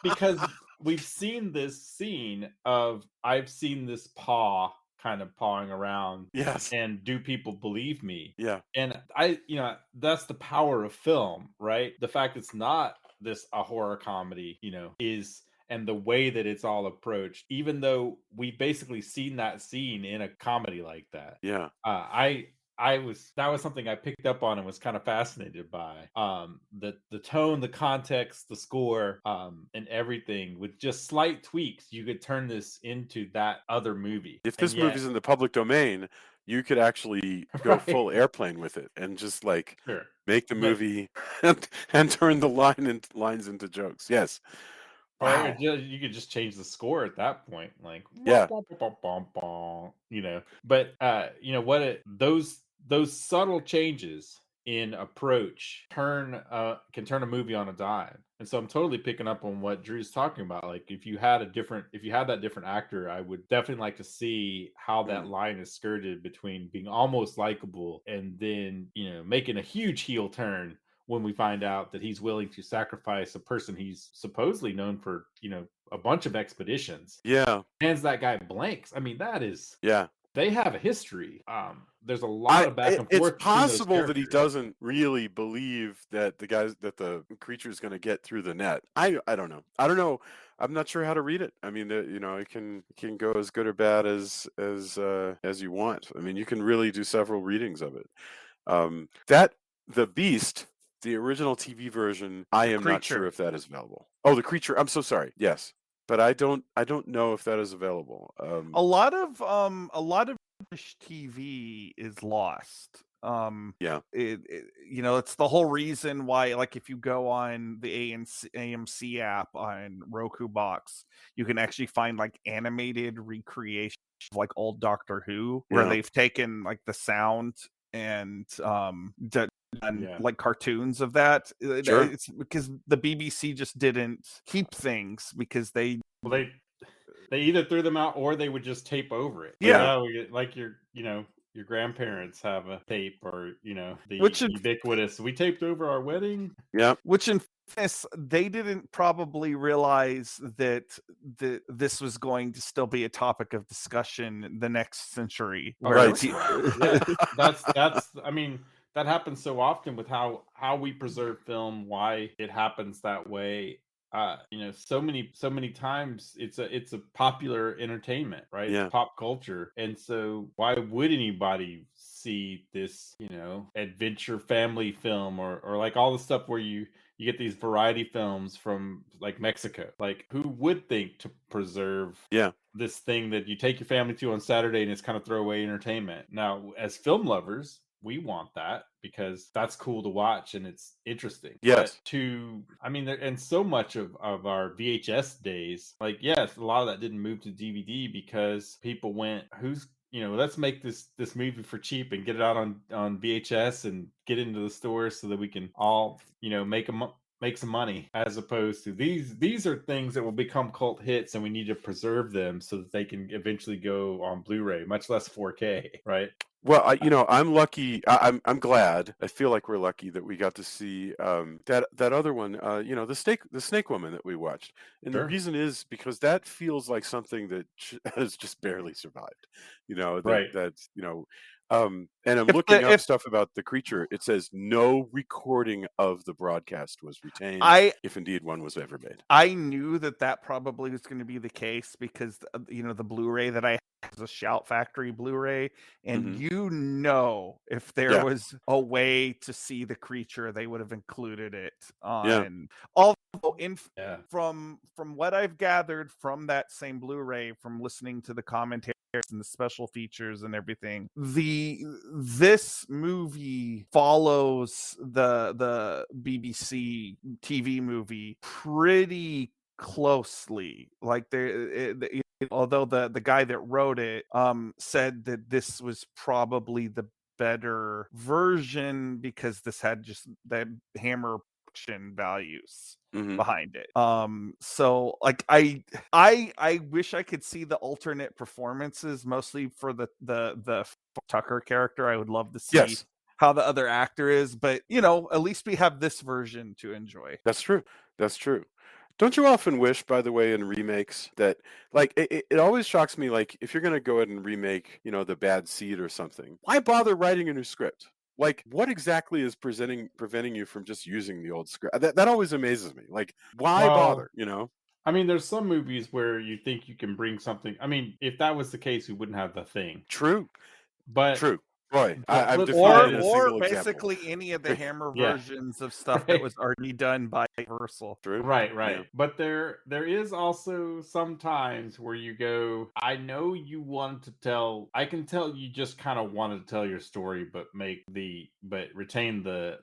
because we've seen this scene of, I've seen this paw kind of pawing around. Yes. And do people believe me? Yeah. And that's the power of film, right? The fact it's not a horror comedy, and the way that it's all approached, even though we've basically seen that scene in a comedy like that. Yeah. That was something I picked up on and was kind of fascinated by. The tone, the context, the score, and everything, with just slight tweaks, you could turn this into that other movie. If this movie's in the public domain, you could actually go full airplane with it and just make the movie and turn the lines into jokes. Yes. Wow. Or you could just change the score at that point, like But those subtle changes in approach can turn a movie on a dime. And so I'm totally picking up on what Drew's talking about. Like, if you had that different actor, I would definitely like to see how that line is skirted between being almost likable and then making a huge heel turn when we find out that he's willing to sacrifice a person he's supposedly known for, a bunch of expeditions. Yeah. Hands that guy blanks. I mean, that is... Yeah. They have a history. There's a lot of back and forth. It's possible that he doesn't really believe that the creature is going to get through the net. I don't know. I'm not sure how to read it. I mean, it can go as good or bad as you want. I mean, you can really do several readings of it. The Beast, the original TV version, I am not sure if that is available. Oh, the creature. I'm so sorry. Yes. But I don't know if that is available. A lot of British TV is lost. It's the whole reason why, like, if you go on the AMC app on Roku box, you can actually find like animated recreations of like old Doctor Who, where they've taken like the sound and like cartoons of that. Sure. It's because the BBC just didn't keep things because they either threw them out or they would just tape over it. Like your grandparents have a tape, or ubiquitous, we taped over our wedding. Yeah. Which in fairness, they didn't probably realize that this was going to still be a topic of discussion the next century. Right. That's I mean, that happens so often with how we preserve film, why it happens that way. So many times it's a popular entertainment, right? Yeah. It's pop culture. And so why would anybody see this, adventure family film or like all the stuff where you get these variety films from like Mexico? Like, who would think to preserve this thing that you take your family to on Saturday and it's kind of throwaway entertainment? Now, as film lovers, we want that because that's cool to watch and it's interesting. Yes. And so much of our VHS days, like, yes, a lot of that didn't move to DVD because people went, let's make this movie for cheap and get it out on VHS and get into the stores so that we can all, make make some money, as opposed to these are things that will become cult hits, and we need to preserve them so that they can eventually go on Blu-ray, much less 4K, right? Well, I'm lucky. I'm glad. I feel like we're lucky that we got to see that other one. The snake woman that we watched, and Sure. the reason is because that feels like something that has just barely survived. Right. That's and I'm looking up stuff about the creature. It says no recording of the broadcast was retained, if indeed one was ever made. I knew that probably was going to be the case because the Blu-ray that I have is a Shout Factory Blu-ray, and if there was a way to see the creature, they would have included it on. Although, from what I've gathered from that same Blu-ray, from listening to the commentary and the special features and everything, this movie follows the BBC TV movie pretty closely. Like although the guy that wrote it said that this was probably the better version because this had just that Hammer production values behind it. So like I wish I could see the alternate performances, mostly for the Tucker character. I would love to see how the other actor is, but at least we have this version to enjoy. That's true. Don't you often wish, by the way, in remakes that, like, it always shocks me, like, if you're going to go ahead and remake, The Bad Seed or something, why bother writing a new script? Like, what exactly is preventing you from just using the old script? That always amazes me. Like, why bother, I mean, there's some movies where you think you can bring something. I mean, if that was the case, we wouldn't have The Thing. True. But true. Boy, I'm defying or basically example. Any of the Hammer versions of stuff that was already done by Universal. Right. Yeah. But there is also some times where you go, I know you wanted to tell. I can tell you just kind of wanted to tell your story, but retain the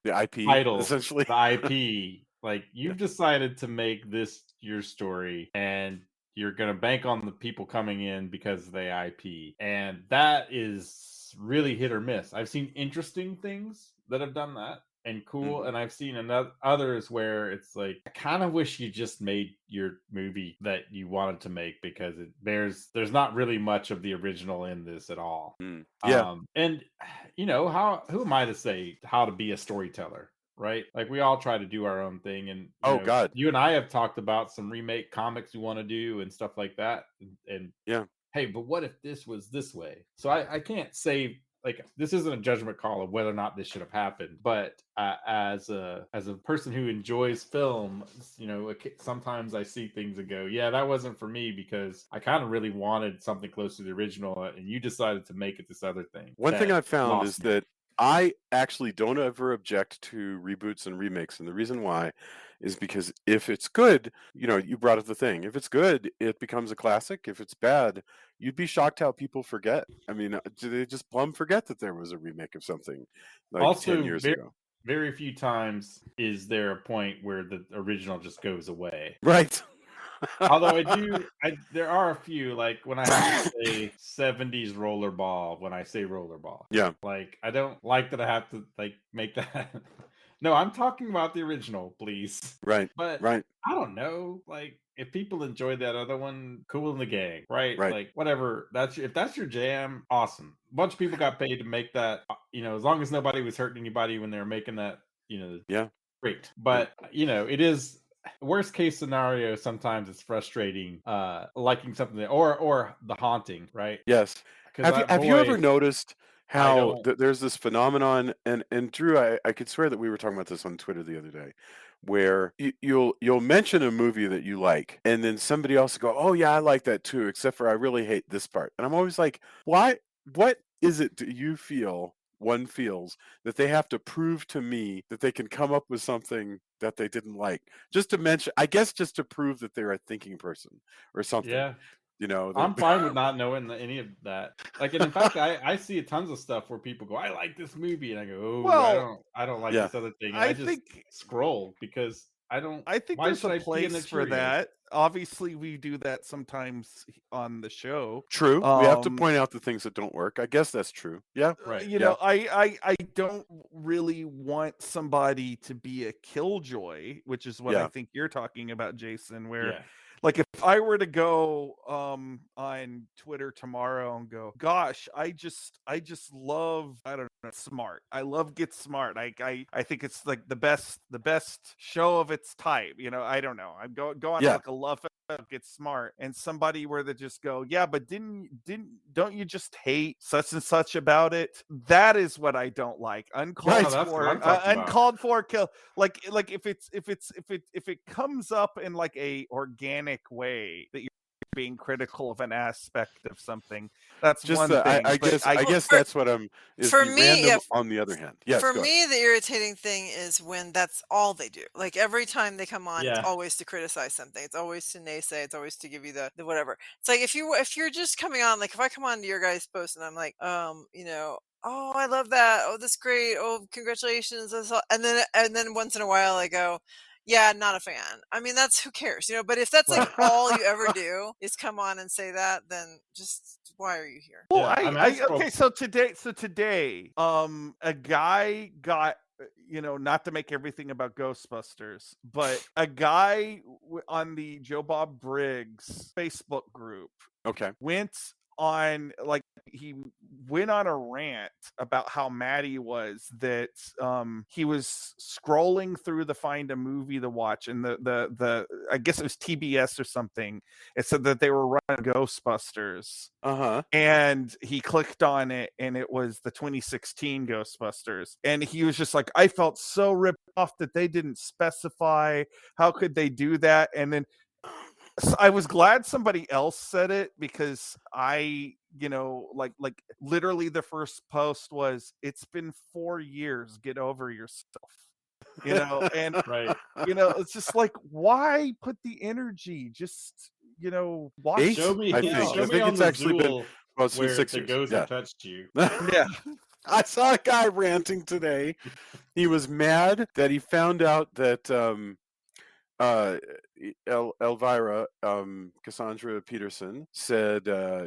IP title, essentially, the IP. Like you've decided to make this your story, and you're going to bank on the people coming in because of the IP. And that is really hit or miss. I've seen interesting things that have done that and cool. And I've seen others where it's like, I kind of wish you just made your movie that you wanted to make, because there's not really much of the original in this at all. Yeah. And who am I to say how to be a storyteller? Right? Like we all try to do our own thing. And God, you and I have talked about some remake comics we want to do and stuff like that. And hey, but what if this was this way? So I can't say, like, this isn't a judgment call of whether or not this should have happened. But as a person who enjoys film, sometimes I see things and go, yeah, that wasn't for me because I kind of really wanted something close to the original, and you decided to make it this other thing. One thing I've found is that I actually don't ever object to reboots and remakes. And the reason why is because if it's good, you brought up The Thing. If it's good, it becomes a classic. If it's bad, you'd be shocked how people forget. I mean, do they just plumb forget that there was a remake of something like also, 10 years ago? Very few times is there a point where the original just goes away. Right. Although there are a few, like when I have to say 70s rollerball, when I say rollerball. Yeah. Like, I don't like that I have to, like, make that. No, I'm talking about the original, please. Right. But right. I don't know. Like, if people enjoyed that other one, cool in the gang, right? Right. Like, whatever. If that's your jam, awesome. A bunch of people got paid to make that, as long as nobody was hurting anybody when they were making that, Yeah. Great. But, it is. Worst case scenario, sometimes it's frustrating liking something or The Haunting, right? Yes. Have you ever noticed how there's this phenomenon, and Drew, I could swear that we were talking about this on Twitter the other day, where you'll mention a movie that you like, and then somebody else will go, oh yeah, I like that too, except for I really hate this part. And I'm always like, why? What is it do you feel one feels that they have to prove to me that they can come up with something that they didn't like, just to prove that they're a thinking person or something? Yeah. I'm fine with not knowing any of that. Like, and in fact, I see tons of stuff where people go, I like this movie, and I go, oh, I don't like this other thing. And I just scroll because I think there's a place for that. Obviously, we do that sometimes on the show. True. We have to point out the things that don't work. I guess that's true. Yeah. Right. You know, I don't really want somebody to be a killjoy, which is what I think you're talking about, Jason, where like if I were to go on Twitter tomorrow and go, gosh, I just love, I don't know, Smart. I love Get Smart. I think it's like the best show of its type. You know, I don't know. I'm going on like a love Get Smart, and somebody were to just go, yeah, but don't you just hate such and such about it? That is what I don't like. Uncalled for kill. Like if it comes up in like a organic way that you're being critical of an aspect of something, that's just one thing. I guess that's what I'm. For me, random on the other hand, yes. For me, the irritating thing is when that's all they do. Like every time they come on, it's always to criticize something. It's always to naysay. It's always to give you the whatever. It's like if you're just coming on, like if I come on to your guys' post and I'm like, you know, oh, I love that. Oh, that's great. Oh, congratulations. And then once in a while I go, yeah, not a fan. I mean, that's who cares, you know, but if that's like all you ever do is come on and say that, then just why are you here? Well, okay, so today, a guy got, you know, not to make everything about Ghostbusters, but a guy on the Joe Bob Briggs Facebook group went on, like, he went on a rant about how mad he was that he was scrolling through the find a movie to watch, and the I guess it was TBS or something. It said that they were running Ghostbusters, and he clicked on it, and it was the 2016 Ghostbusters, and he was just like, I felt so ripped off that they didn't specify. How could they do that? And then I was glad somebody else said it, because I, you know, like literally the first post was, it's been 4 years, get over yourself, you know, and you know, it's just like, why put the energy? Just, you know, watch. Show me. I think it's actually been where 6 years. Ghost touched you. Yeah. I saw a guy ranting today. He was mad that he found out that Elvira, Cassandra Peterson, said,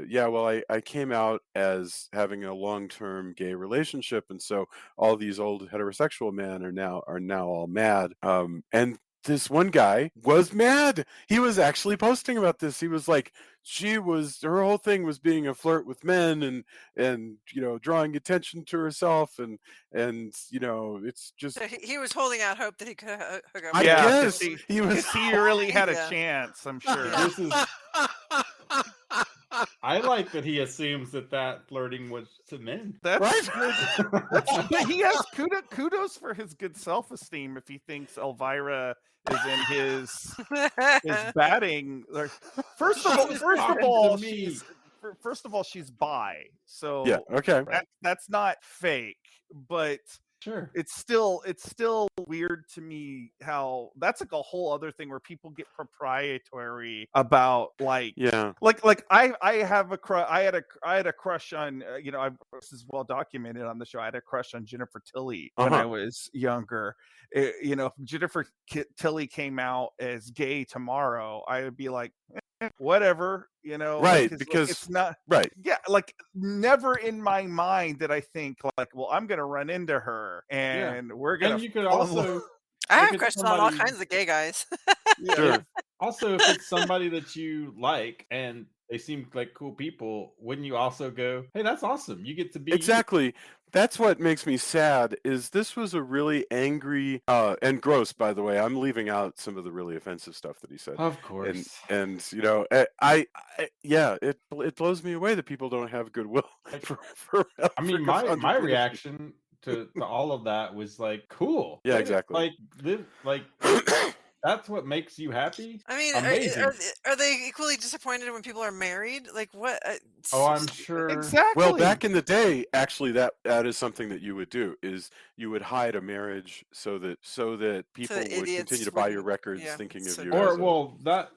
yeah, well, I came out as having a long-term gay relationship, and so all these old heterosexual men are now all mad. And this one guy was mad. He was actually posting about this. He was like, her whole thing was being a flirt with men and you know, drawing attention to herself, and you know, it's just. So he was holding out hope that he could hook up. I guess he really had a chance, I'm sure. This is. I like that he assumes that flirting was to men. That's right. He has kudos for his good self-esteem if he thinks Elvira is in his batting. First of all, she's bi, so yeah, okay, that's not fake, but. Sure. It's still weird to me how that's like a whole other thing where people get proprietary about like I had a crush on you know, this is well documented on the show. I had a crush on Jennifer Tilly when I was younger. You know, if Jennifer Tilly came out as gay tomorrow, I would be like, whatever, you know, because it's not like never in my mind did I think like, well, I'm gonna run into her and we're gonna. And you could also. I have crushes on all kinds of gay guys. Sure. Also, if it's somebody that you like and they seem like cool people, wouldn't you also go, hey, that's awesome, you get to be exactly. That's what makes me sad, is this was a really angry and gross, by the way. I'm leaving out some of the really offensive stuff that he said. Of course. And you know, it blows me away that people don't have goodwill for I mean, my reaction to all of that was like, cool. Yeah, exactly. Like that's what makes you happy? I mean, are they equally disappointed when people are married? Like what? Oh, I'm sure. Exactly. Well, back in the day, actually, that is something that you would do, is you would hide a marriage so that people would continue to buy your records thinking of you. Or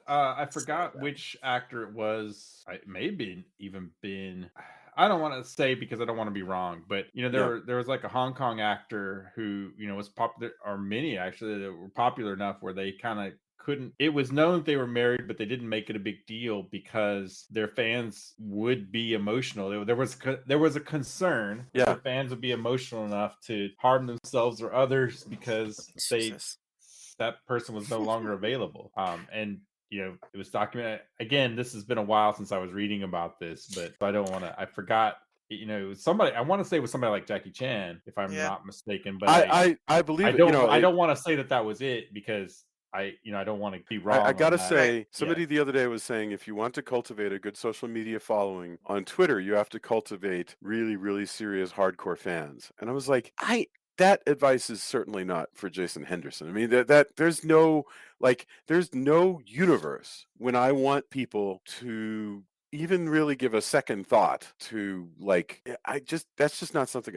I forgot which actor it was. It may have even been. I don't want to say because I don't want to be wrong, but there was like a Hong Kong actor who was popular, or many actually that were popular enough where they kind of couldn't. It was known that they were married, but they didn't make it a big deal because their fans would be emotional. There was a concern that their fans would be emotional enough to harm themselves or others because that person was no longer available. And it was documented. Again, this has been a while since I was reading about this, but I don't want to. I forgot. Somebody. I want to say it was somebody like Jackie Chan, if I'm not mistaken. But I believe I don't. I don't want to say that was it because I don't want to be wrong. I gotta say, somebody the other day was saying if you want to cultivate a good social media following on Twitter, you have to cultivate really, really serious hardcore fans. And I was like, that advice is certainly not for Jason Henderson. I mean, that there's no universe when I want people to even really give a second thought to that's just not something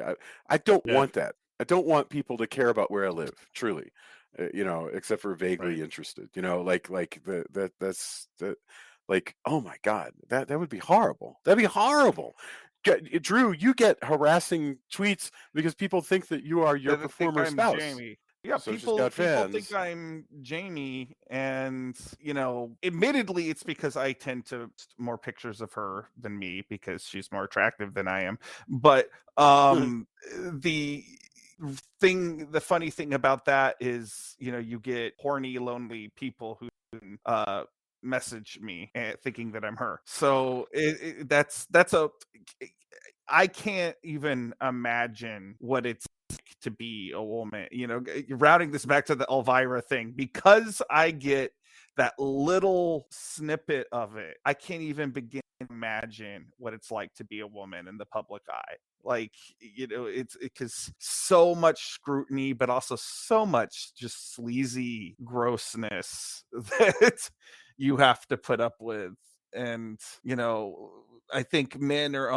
I don't want that. I don't want people to care about where I live, truly, except for vaguely interested, that's oh my God, that would be horrible. That'd be horrible. Drew, you get harassing tweets because people think that you are your performer spouse. Jamie. Yeah, so people think I'm Jamie, and admittedly, it's because I tend to post more pictures of her than me because she's more attractive than I am. But the funny thing about that is, you get horny, lonely people who message me thinking that I'm her. So I can't even imagine what it's like to be a woman. You're routing this back to the Elvira thing, because I get that little snippet of it. I can't even begin to imagine what it's like to be a woman in the public eye. It's because so much scrutiny, but also so much just sleazy grossness that you have to put up with. And I think men are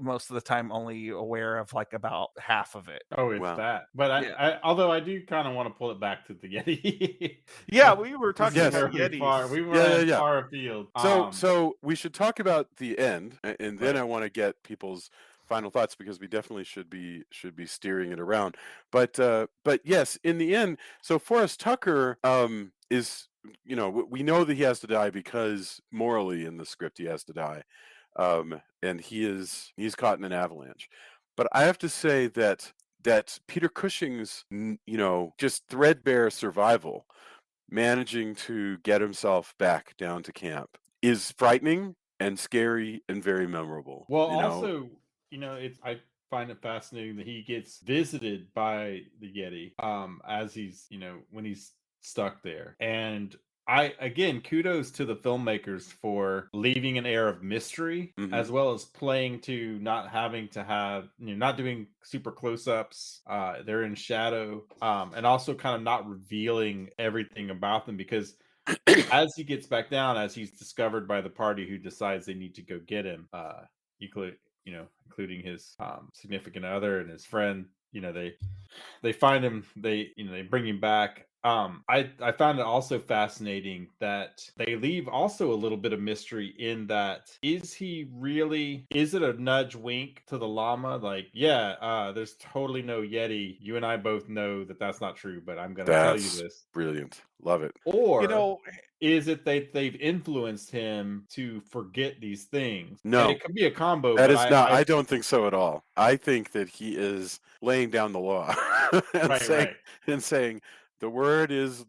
most of the time only aware of about half of it. Oh, it's that. But I although I do kind of want to pull it back to the Yeti. Yeah, we were talking about Yetis. We were far afield. So we should talk about the end, and then I want to get people's final thoughts, because we definitely should be steering it around. But yes, in the end, so Forrest Tucker is, we know that he has to die because morally in the script he has to die, and he's caught in an avalanche. But I have to say that Peter Cushing's just threadbare survival, managing to get himself back down to camp, is frightening and scary and very memorable. Well, also, I find it fascinating that he gets visited by the Yeti as he's, when he's stuck there. And again, kudos to the filmmakers for leaving an air of mystery, as well as playing to not having to have, not doing super close-ups. They're in shadow, and also kind of not revealing everything about them, because as he gets back down, as he's discovered by the party who decides they need to go get him, including his significant other and his friend, they find him, they bring him back. I found it also fascinating that they leave also a little bit of mystery in that, is it a nudge wink to the llama? There's totally no Yeti. You and I both know that that's not true, but I'm going to tell you this. Brilliant. Love it. Or is it that they've influenced him to forget these things? No. And it could be a combo. That is not. I don't think so at all. I think that he is laying down the law and saying, the word is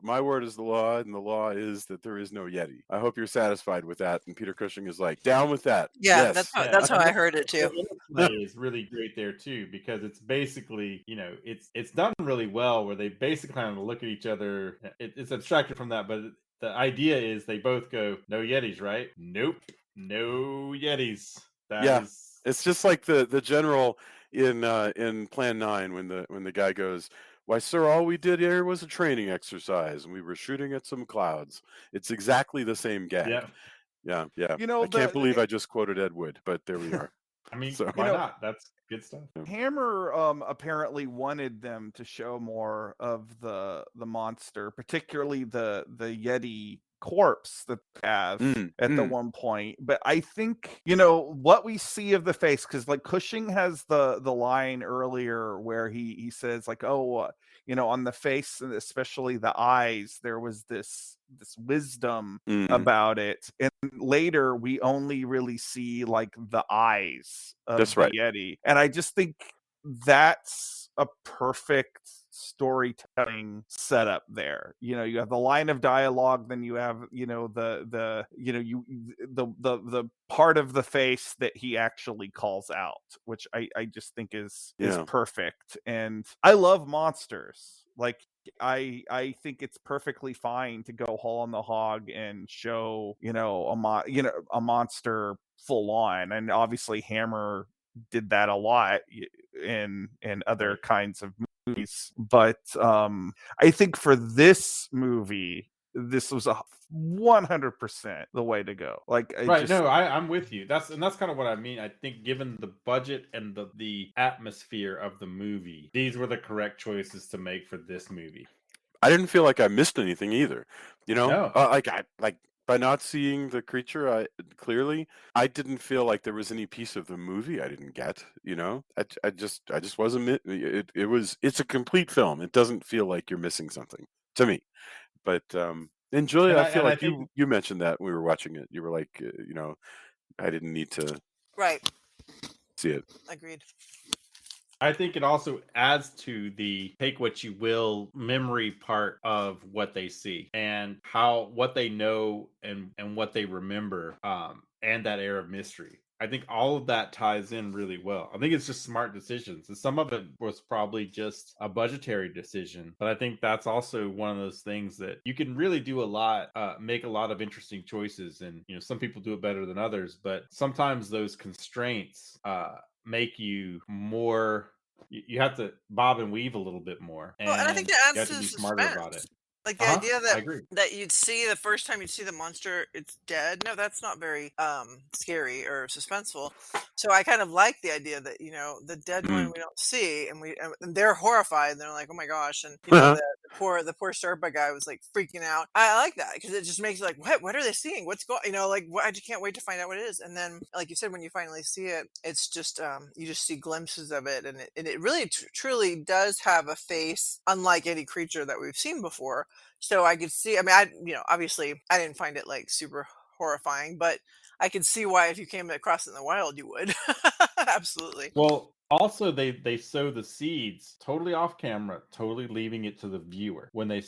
my word is the law, and the law is that there is no Yeti. I hope you're satisfied with that. And Peter Cushing is like, down with that. Yeah, yes. That's how I heard it too. That is really great there too, because it's basically, it's done really well, where they basically kind of look at each other. It's abstracted from that, but the idea is they both go, no Yetis, right? Nope, no Yetis. It's just like the general in Plan 9 when the guy goes, why, sir, all we did here was a training exercise, and we were shooting at some clouds. It's exactly the same gag. Yeah. I can't believe I just quoted Ed Wood, but there we are. I mean, why not? That's good stuff. Hammer apparently wanted them to show more of the monster, particularly the Yeti corpse that they have at the one point. But I think, you know, what we see of the face, because like Cushing has the line earlier where he says like, oh, you know, on the face and especially the eyes, there was this wisdom about it. And later we only really see like the eyes of the Yeti. And I just think that's a perfect storytelling setup there. You know, you have the line of dialogue, then you have, you know, the part of the face that he actually calls out, which I just think is perfect. And I love monsters. Like I think it's perfectly fine to go whole on the hog and show, you know, a monster full on. And obviously Hammer did that a lot in other kinds of movies. But I think for this movie, this was 100% the way to go. Like, I'm with you. That's kind of what I mean. I think given the budget and the atmosphere of the movie, these were the correct choices to make for this movie. I didn't feel like I missed anything either. You know, by not seeing the creature, clearly, I didn't feel like there was any piece of the movie I didn't get. You know, I just wasn't. It's a complete film. It doesn't feel like you're missing something to me. But and Julia, I feel like you mentioned that when we were watching it. You were like, you know, I didn't need to see it. Agreed. I think it also adds to the take what you will memory part of what they see and what they know and what they remember, and that air of mystery. I think all of that ties in really well. I think it's just smart decisions. And some of it was probably just a budgetary decision. But I think that's also one of those things that you can really do a lot, make a lot of interesting choices. And, you know, some people do it better than others. But sometimes those constraints make you more... You have to bob and weave a little bit more. And I think that adds to be the smarter suspense. about it. Like the idea that you'd see the first time you'd see the monster, it's dead. No, that's not very scary or suspenseful. So I kind of like the idea that, you know, the dead one we don't see, and they're horrified. And they're like, oh my gosh, and you know, the poor Sherpa guy was like freaking out. I like that because it just makes you like, what are they seeing? What's going? You know, like I just can't wait to find out what it is. And then, like you said, when you finally see it, it's just you just see glimpses of it, and it really truly does have a face unlike any creature that we've seen before. So I could see, I mean, obviously I didn't find it like super horrifying, but I could see why if you came across it in the wild, you would. Absolutely. Well, also they sow the seeds totally off camera, totally leaving it to the viewer. When they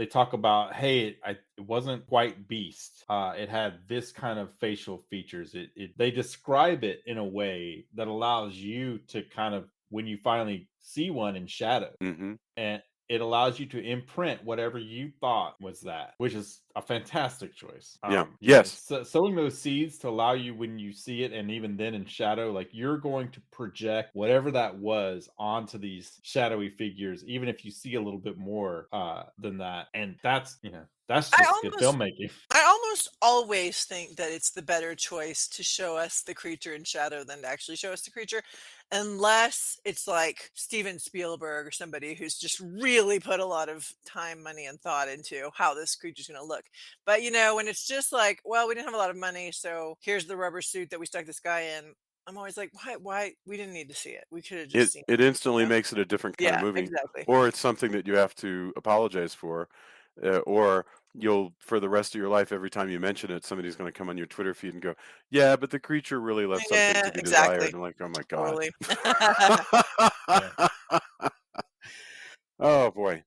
talk about, hey, it wasn't quite beast. It had this kind of facial features. They describe it in a way that allows you to kind of, when you finally see one in shadow, and it allows you to imprint whatever you thought was that, which is a fantastic choice. Sowing those seeds to allow you, when you see it, and even then in shadow, like you're going to project whatever that was onto these shadowy figures, even if you see a little bit more than that. And that's, you know, that's just good filmmaking. I almost always think that it's the better choice to show us the creature in shadow than to actually show us the creature, unless it's like Steven Spielberg or somebody who's just really put a lot of time, money, and thought into how this creature's going to look. But, you know, when it's just like, well, we didn't have a lot of money, so here's the rubber suit that we stuck this guy in, I'm always like, why? We didn't need to see it. We could have just seen it. It instantly makes it a different kind of movie. Exactly. Or it's something that you have to apologize for. Or you'll, for the rest of your life, every time you mention it, somebody's going to come on your Twitter feed and go, yeah, but the creature really left something to be desired. And I'm like, oh my God. Totally. Oh boy.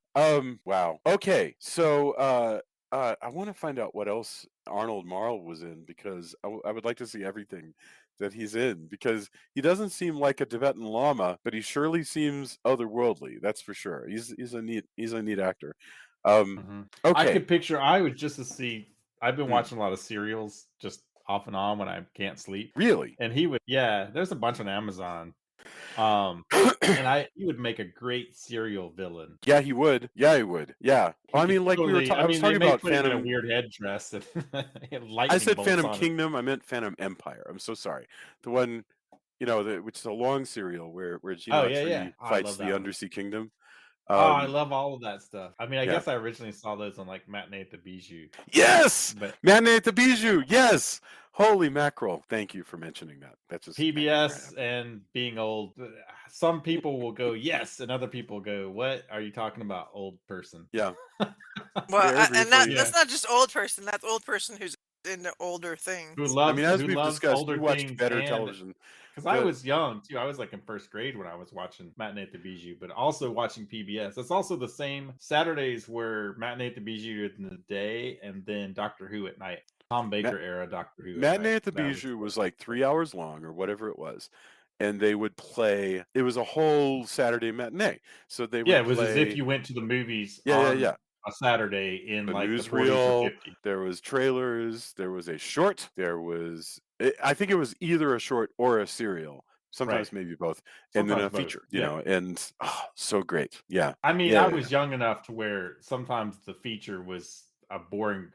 Wow. Okay. So, I want to find out what else Arnold Marle was in, because I would like to see everything that he's in, because he doesn't seem like a Tibetan Lama, but he surely seems otherworldly. That's for sure. He's a neat actor. Okay. I could picture. I would just to see. I've been watching a lot of serials just off and on when I can't sleep. Really? And he would. Yeah, there's a bunch on Amazon. And he would make a great serial villain. Yeah, he would. Yeah, he would. Yeah. Well, I mean, like we were talking. I was talking about Phantom. A weird headdress and I said Phantom Kingdom. I meant Phantom Empire. I'm so sorry. The one, you know, which is a long serial where Gene Autry fights the Undersea Kingdom. I love all of that stuff. I mean, I guess I originally saw those on like Matinee at the Bijou. Yes, Matinee at the Bijou. Yes, holy mackerel! Thank you for mentioning that. That's just PBS and being old. Some people will go yes, and other people go, "What are you talking about, old person?" Yeah. Well, and that's not just old person. That's old person who's into older things. Who loves? I mean, as who we've loves discussed, older you watched things better television. Because I was young too. I was like in first grade when I was watching Matinee at the Bijou, but also watching PBS. It's also the same Saturdays where Matinee at the Bijou in the day, and then Doctor Who at night. Tom Baker era Doctor Who. Matinee at the Bijou was like 3 hours long or whatever it was. And they would play. It was a whole Saturday matinee. So they would it was as if you went to the movies on a Saturday in the like newsreel, the 40s or 50s. There was trailers. There was a short. There was. I think it was either a short or a serial. Sometimes maybe both, and then a feature. You know, and so great. Yeah. I mean, I was young enough to where sometimes the feature was a boring.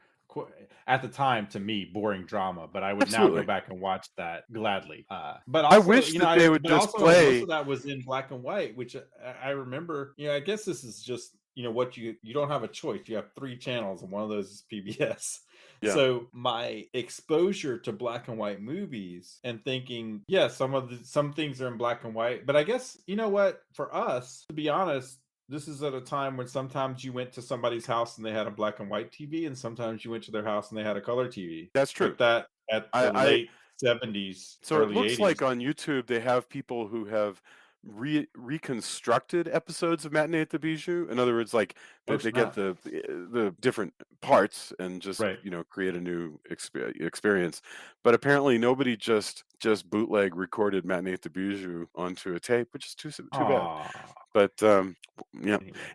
At the time, to me, boring drama, but I would now go back and watch that gladly. But also, I wish that they would just play. Most of that was in black and white, which I remember. I guess this is just what you don't have a choice. You have 3 channels, and one of those is PBS. Yeah. So my exposure to black and white movies and thinking, some things are in black and white, but I guess what, for us, to be honest. This is at a time when sometimes you went to somebody's house and they had a black and white TV, and sometimes you went to their house and they had a color TV. That's true. Like that at the late 70s. So early it looks 80s. like on YouTube they have people who have reconstructed episodes of Matinee at the Bijou. In other words, like they get the different parts and just create a new experience. But apparently nobody just bootleg recorded Matinee at the Bijou onto a tape, which is too bad. But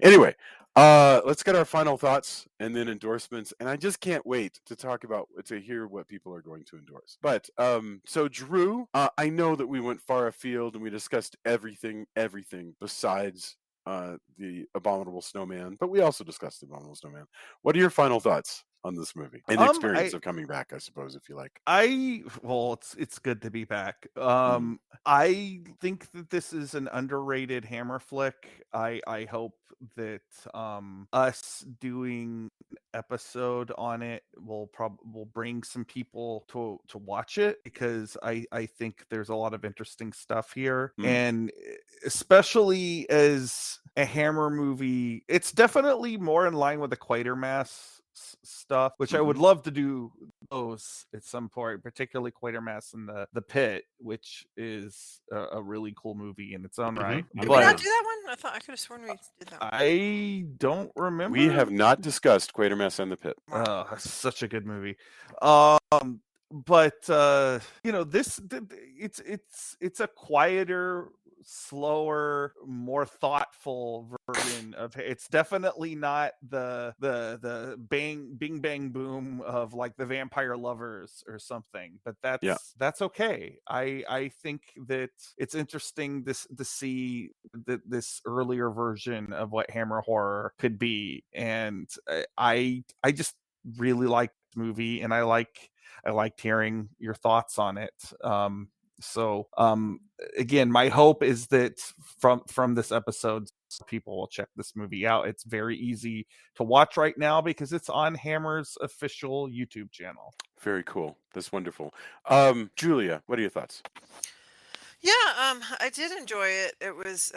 anyway, let's get our final thoughts and then endorsements. And I just can't wait to hear what people are going to endorse. But so Drew, I know that we went far afield and we discussed everything besides the Abominable Snowman, but we also discussed the Abominable Snowman. What are your final thoughts on this movie and the experience of coming back, I suppose, if you like? It's good to be back. I think that this is an underrated Hammer flick. I hope that us doing an episode on it will bring some people to watch it, because I think there's a lot of interesting stuff here, and especially as a Hammer movie, it's definitely more in line with the Quatermass stuff, which I would love to do those at some point, particularly Quatermass in the Pit, which is a really cool movie in its own right. Did we not do that one? I thought I could have sworn we did that one. I don't remember. We have not discussed Quatermass and the Pit. Oh, that's such a good movie. But this it's a quieter, slower, more thoughtful version of it's definitely not the bing bang boom of like the Vampire Lovers or something, but that's okay. I think that it's interesting to see this earlier version of what Hammer horror could be, and I just really like this movie, and I liked hearing your thoughts on it. So again, my hope is that from this episode, people will check this movie out. It's very easy to watch right now because it's on Hammer's official YouTube channel. Very cool. That's wonderful. Julia, what are your thoughts? Yeah, I did enjoy it. It was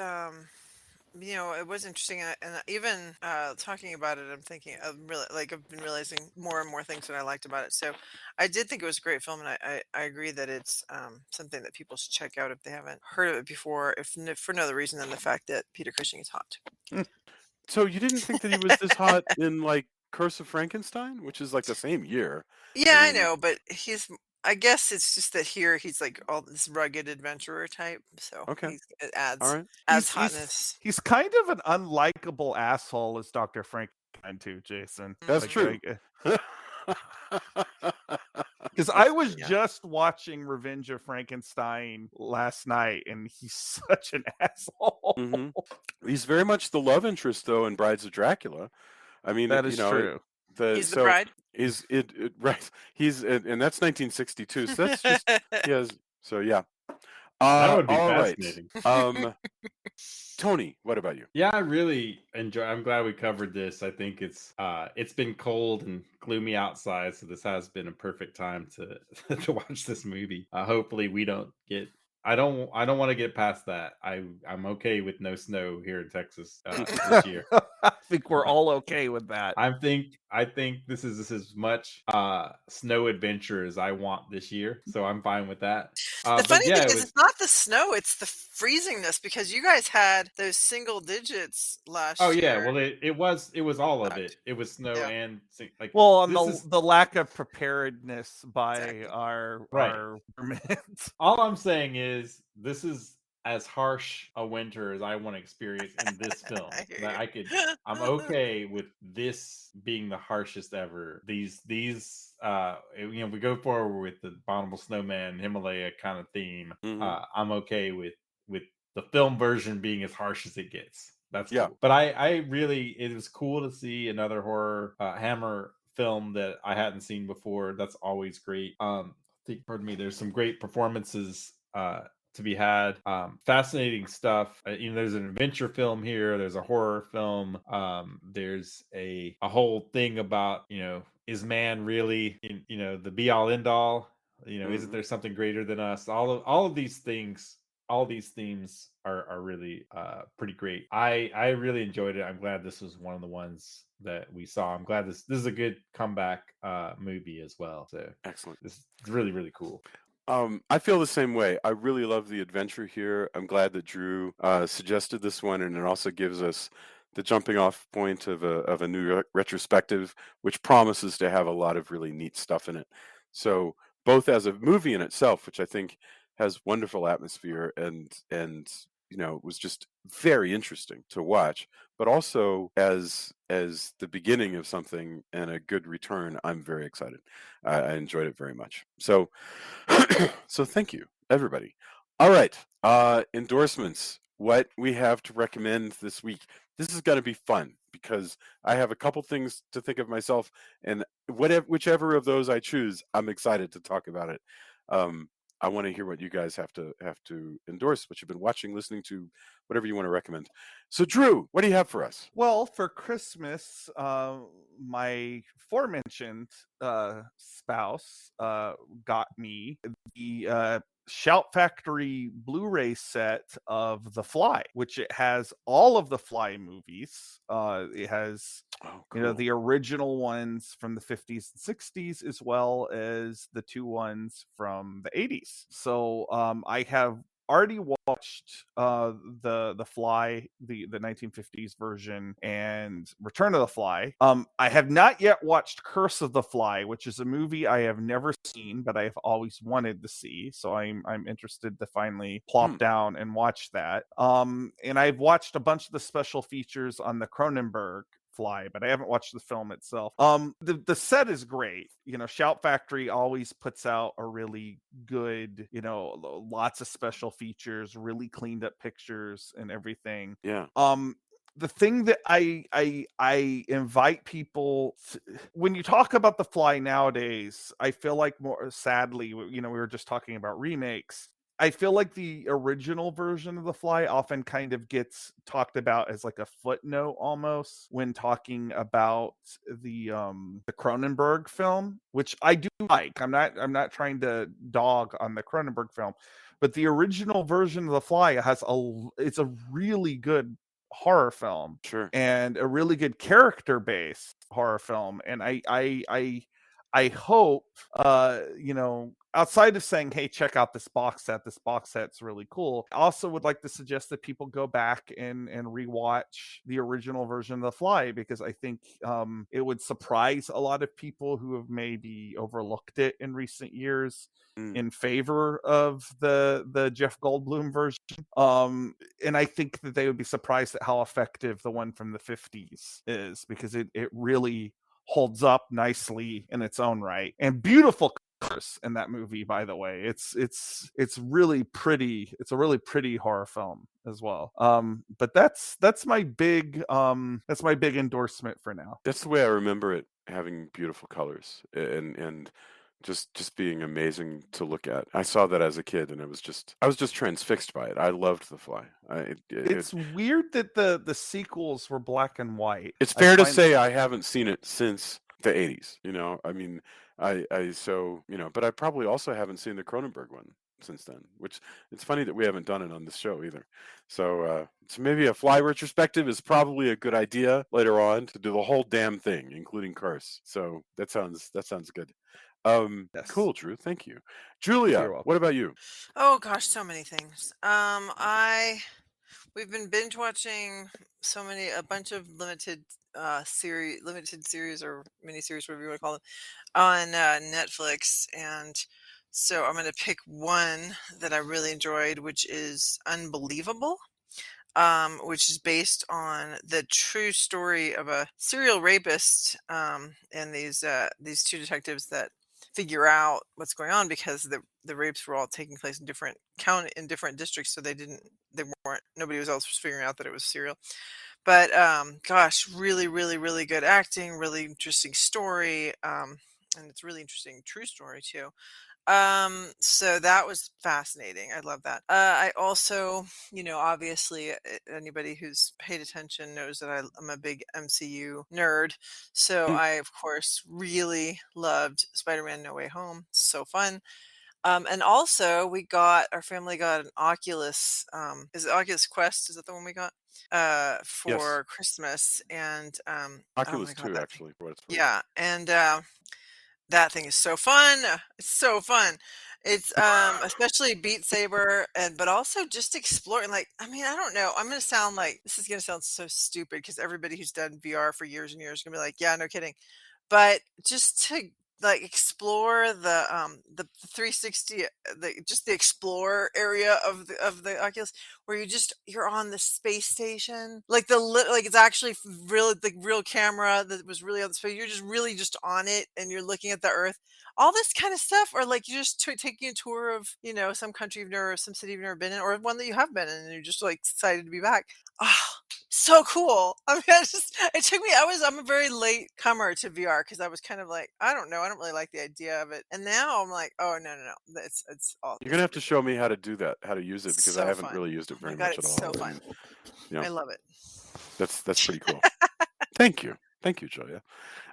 it was interesting, and even talking about it, I'm thinking of I've been realizing more and more things that I liked about it. So I did think it was a great film, and I agree that it's something that people should check out if they haven't heard of it before, if for no other reason than the fact that Peter Cushing is hot. So you didn't think that he was this hot in like Curse of Frankenstein, which is like the same year? Yeah, I know, but I guess it's just that here he's like all this rugged adventurer type, so it adds hotness. He's kind of an unlikable asshole as Dr. Frankenstein too, Jason. That's true. Because I was just watching Revenge of Frankenstein last night, and he's such an asshole. He's very much the love interest, though, in Brides of Dracula. I mean, that is true. He's the bride. Right? And that's 1962. So that's just So yeah. That would be fascinating. Right. Tony, what about you? Yeah, I really enjoy. I'm glad we covered this. I think it's been cold and gloomy outside, so this has been a perfect time to to watch this movie. Hopefully, we don't get. I don't want to get past that. I'm okay with no snow here in Texas this year. I think we're all okay with that. I think this is as much snow adventure as I want this year, so I'm fine with that. The funny thing is, it's not the snow; it's the freezingness, because you guys had those single digits last year. Oh yeah, well it was all of it. It was snow and like the lack of preparedness by our All I'm saying is this is as harsh a winter as I want to experience in this film. I'm okay with this being the harshest ever. These we go forward with the Abominable Snowman Himalaya kind of theme. I'm okay with the film version being as harsh as it gets. That's cool. But it was cool to see another horror Hammer film that I hadn't seen before. That's always great. Pardon me, there's some great performances to be had. Fascinating stuff. There's an adventure film here. There's a horror film. There's a whole thing about, is man really, the be all end all? Isn't there something greater than us? All of these things, all these themes are really pretty great. I really enjoyed it. I'm glad this was one of the ones that we saw. I'm glad this is a good comeback movie as well. So excellent. This is really, really cool. I feel the same way. I really love the adventure here. I'm glad that Drew suggested this one, and it also gives us the jumping off point of a new retrospective, which promises to have a lot of really neat stuff in it. So both as a movie in itself, which I think has wonderful atmosphere and was just very interesting to watch, but also as the beginning of something and a good return, I'm very excited. I enjoyed it very much. So thank you, everybody. All right, endorsements. What we have to recommend this week. This is going to be fun because I have a couple things to think of myself, and whichever of those I choose, I'm excited to talk about it. I want to hear what you guys have to endorse, what you've been watching, listening to, whatever you want to recommend. So, Drew, what do you have for us? Well, for Christmas, my aforementioned spouse got me the Shout Factory Blu-ray set of The Fly, which it has all of the Fly movies. It has the original ones from the 50s and 60s, as well as the two ones from the 80s. So I have already watched the Fly, the 1950s version, and Return of the Fly. I have not yet watched Curse of the Fly, which is a movie I have never seen, but I've always wanted to see. So I'm interested to finally plop down and watch that. And I've watched a bunch of the special features on the Cronenberg Fly, but I haven't watched the film itself. The set is great. Shout Factory always puts out a really good, lots of special features, really cleaned up pictures and everything. Yeah. The thing that I invite people when you talk about The Fly nowadays, I feel like more sadly, we were just talking about remakes. I feel like the original version of The Fly often kind of gets talked about as like a footnote almost when talking about the Cronenberg film, which I do like. I'm not trying to dog on the Cronenberg film, but the original version of The Fly it's a really good horror film, sure, and a really good character-based horror film. And I hope, outside of saying, hey, check out this box set's really cool, I also would like to suggest that people go back and rewatch the original version of The Fly, because I think it would surprise a lot of people who have maybe overlooked it in recent years in favor of the Jeff Goldblum version. And I think that they would be surprised at how effective the one from the 50s is, because it really holds up nicely in its own right. And beautiful colors in that movie, by the way. It's really pretty. It's a really pretty horror film as well. But that's my big endorsement for now. That's the way I remember it, having beautiful colors and just being amazing to look at. I saw that as a kid, and I was just transfixed by it. I loved The Fly. It's weird that the sequels were black and white. It's fair to say I haven't seen it since the 80s. I mean, but I probably also haven't seen the Cronenberg one since then, which it's funny that we haven't done it on this show either. So maybe a Fly retrospective is probably a good idea later on to do the whole damn thing, including Curse. So that sounds good. Yes. Cool, Drew. Thank you. Julia, what about you? Oh gosh, so many things. We've been binge watching a bunch of limited series or miniseries, whatever you want to call them, on Netflix, and so I'm going to pick one that I really enjoyed, which is Unbelievable. Which is based on the true story of a serial rapist, and these two detectives that figure out what's going on, because the rapes were all taking place in different districts, so nobody else was figuring out that it was serial. But gosh, really, really, really good acting, really interesting story, and it's really interesting true story too. So that was fascinating. I love that. I also, obviously anybody who's paid attention knows that I'm a big MCU nerd. So I, of course, really loved Spider-Man No Way Home. So fun. And also our family got an Oculus, is it Oculus Quest? Is that the one we got? For Christmas. And Oculus 2, actually, for what it's worth. Yeah. And that thing is so fun. It's so fun. It's especially Beat Saber, but also just exploring. Like, I mean, I don't know. This is gonna sound so stupid, because everybody who's done VR for years and years is gonna be like, yeah, no kidding. But just to explore the 360, the explore area of the Oculus, where you're on the space station, it's actually really the real camera that was really on the space. You're just really just on it, and you're looking at the Earth, all this kind of stuff. Or you're just taking a tour of some country some city you've never been in, or one that you have been in, and you're just excited to be back. So cool. I mean, it took me, I'm a very late comer to VR, because I was kind of I don't know, I don't really like the idea of it. And now I'm like, oh, no. It's all. You're going to have to show me how to do that, how to use it, because I haven't really used it very much at all. It's so fun. I love it. That's pretty cool. Thank you, Julia.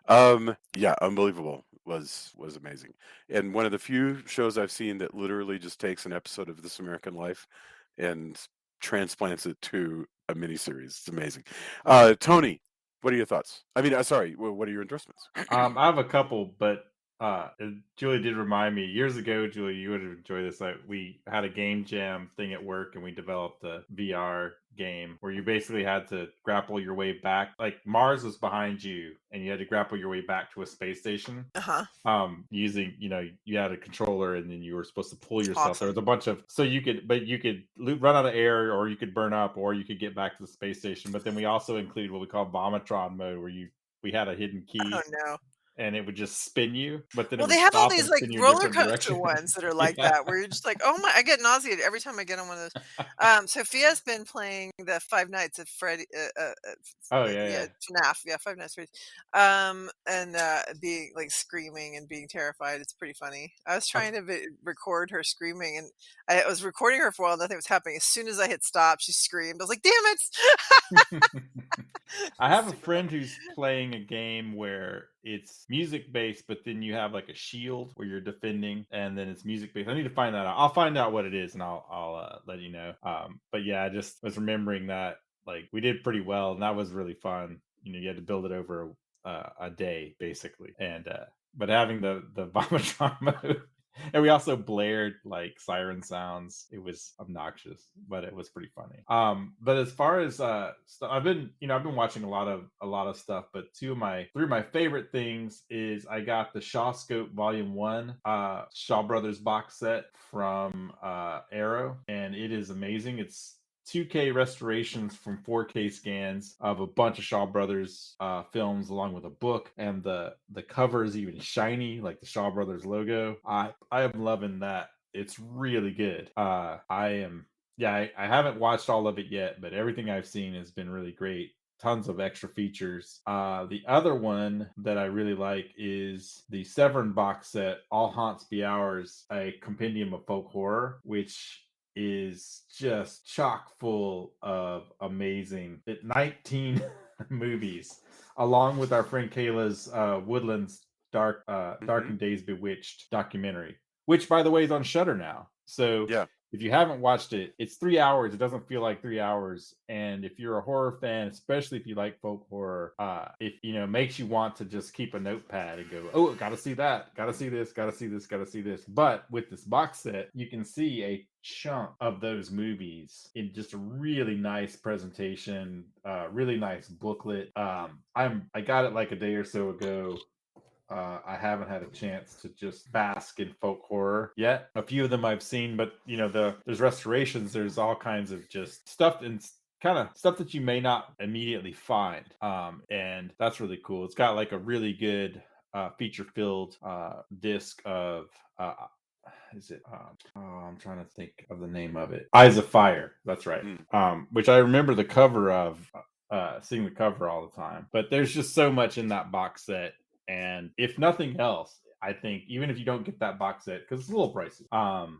Yeah, Unbelievable was amazing. And one of the few shows I've seen that literally just takes an episode of This American Life and transplants it to a miniseries. It's amazing. Tony, what are your thoughts? I mean, sorry, what are your endorsements? I have a couple, but Julie did remind me years ago, Julie, you would enjoy this. We had a game jam thing at work, and we developed a VR game where you basically had to grapple your way back. Mars was behind you, and you had to grapple your way back to a space station. Using, you had a controller, and then you were supposed to pull yourself. Awesome. There was a bunch of, you could run out of air, or you could burn up, or you could get back to the space station. But then we also included what we call Vomitron mode, where we had a hidden key. Oh no. And it would just spin you, but then they have all these roller coaster ones that are that, where you're just oh my, I get nauseated every time I get on one of those. Sophia's been playing the Five Nights at Freddy. FNAF, Five Nights at Freddy's. And being screaming and being terrified. It's pretty funny. I was trying to record her screaming, and I was recording her for a while. Nothing was happening. As soon as I hit stop, she screamed. I was like, damn it. I have a friend who's playing a game where it's music based, but then you have a shield where you're defending, and then it's music based. I need to find that out. I'll find out what it is, and I'll let you know. But yeah, I just was remembering that we did pretty well, and that was really fun. You had to build it over a day basically, and but having the Vomitron mode. And we also blared siren sounds. It was obnoxious, but it was pretty funny. But as far as I've been watching a lot of stuff, but three of my favorite things is I got the Shaw Scope Volume 1 Shaw Brothers box set from Arrow, and it is amazing. It's 2K restorations from 4K scans of a bunch of Shaw Brothers films, along with a book, and the cover is even shiny, like the Shaw Brothers logo. I am loving that. It's really good. I haven't watched all of it yet, but everything I've seen has been really great. tons of extra features. The other one that I really like is the Severn box set, All Haunts Be Ours, a compendium of folk horror, which is just chock full of amazing 19 movies, along with our friend Kayla's Woodlands Dark and Days Bewitched documentary, which, by the way, is on Shudder now. So if you haven't watched it, it's 3 hours. It doesn't feel like 3 hours. And if you're a horror fan, especially if you like folk horror, it makes you want to just keep a notepad and go, oh, gotta see that, gotta see this, gotta see this, gotta see this. But with this box set, you can see a chunk of those movies in just a really nice presentation, really nice booklet. I got it like a day or so ago. I haven't had a chance to just bask in folk horror yet. A few of them I've seen, but there's restorations. There's all kinds of just stuff and kind of stuff that you may not immediately find. And that's really cool. It's got like a really good feature-filled disc of is it I'm trying to think of the name of it. Eyes of Fire. That's right. Which I remember the cover of, seeing the cover all the time. But there's just so much in that box set. And if nothing else, I think even if you don't get that box set, because it's a little pricey,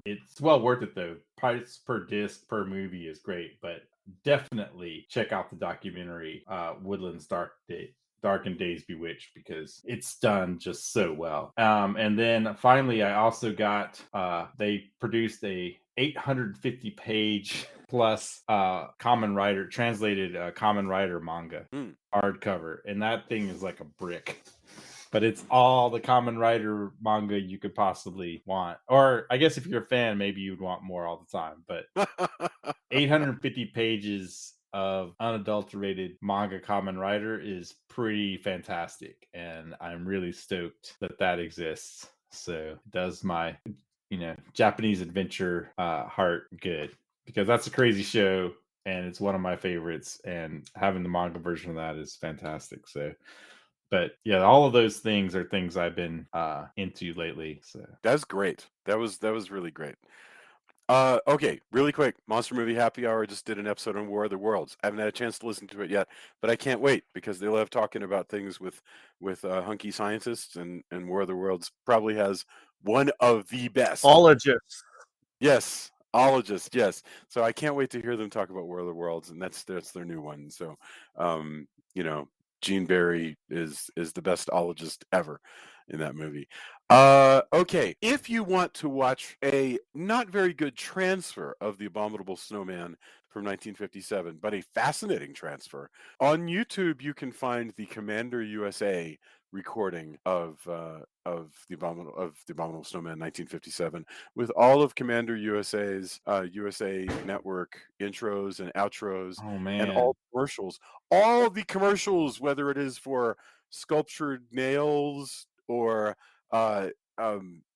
it's well worth it though. Price per disc per movie is great, but definitely check out the documentary Woodlands Dark and Days Bewitched, because it's done just so well. And then finally, I also got they produced a 850 page plus translated Common Rider manga hardcover, and that thing is like a brick. But it's all the Kamen Rider manga you could possibly want. Or I guess if you're a fan, maybe you'd want more all the time. But 850 pages of unadulterated manga Kamen Rider is pretty fantastic. And I'm really stoked that exists. So it does my, Japanese adventure heart good. Because that's a crazy show. And it's one of my favorites. And having the manga version of that is fantastic. So... But yeah, all of those things are things I've been into lately. So that's great. That was really great. Okay, really quick. Monster Movie Happy Hour just did an episode on War of the Worlds. I haven't had a chance to listen to it yet, but I can't wait because they love talking about things with hunky scientists, and War of the Worlds probably has one of the best ologists. Yes, ologists. Yes. So I can't wait to hear them talk about War of the Worlds, and that's their new one. So, Gene Barry is the best ologist ever in that movie. Okay, if you want to watch a not very good transfer of The Abominable Snowman from 1957, but a fascinating transfer, on YouTube you can find the Commander USA recording of the Abominable Snowman 1957 with all of Commander USA's USA Network intros and outros and all commercials. All the commercials, whether it is for sculptured nails or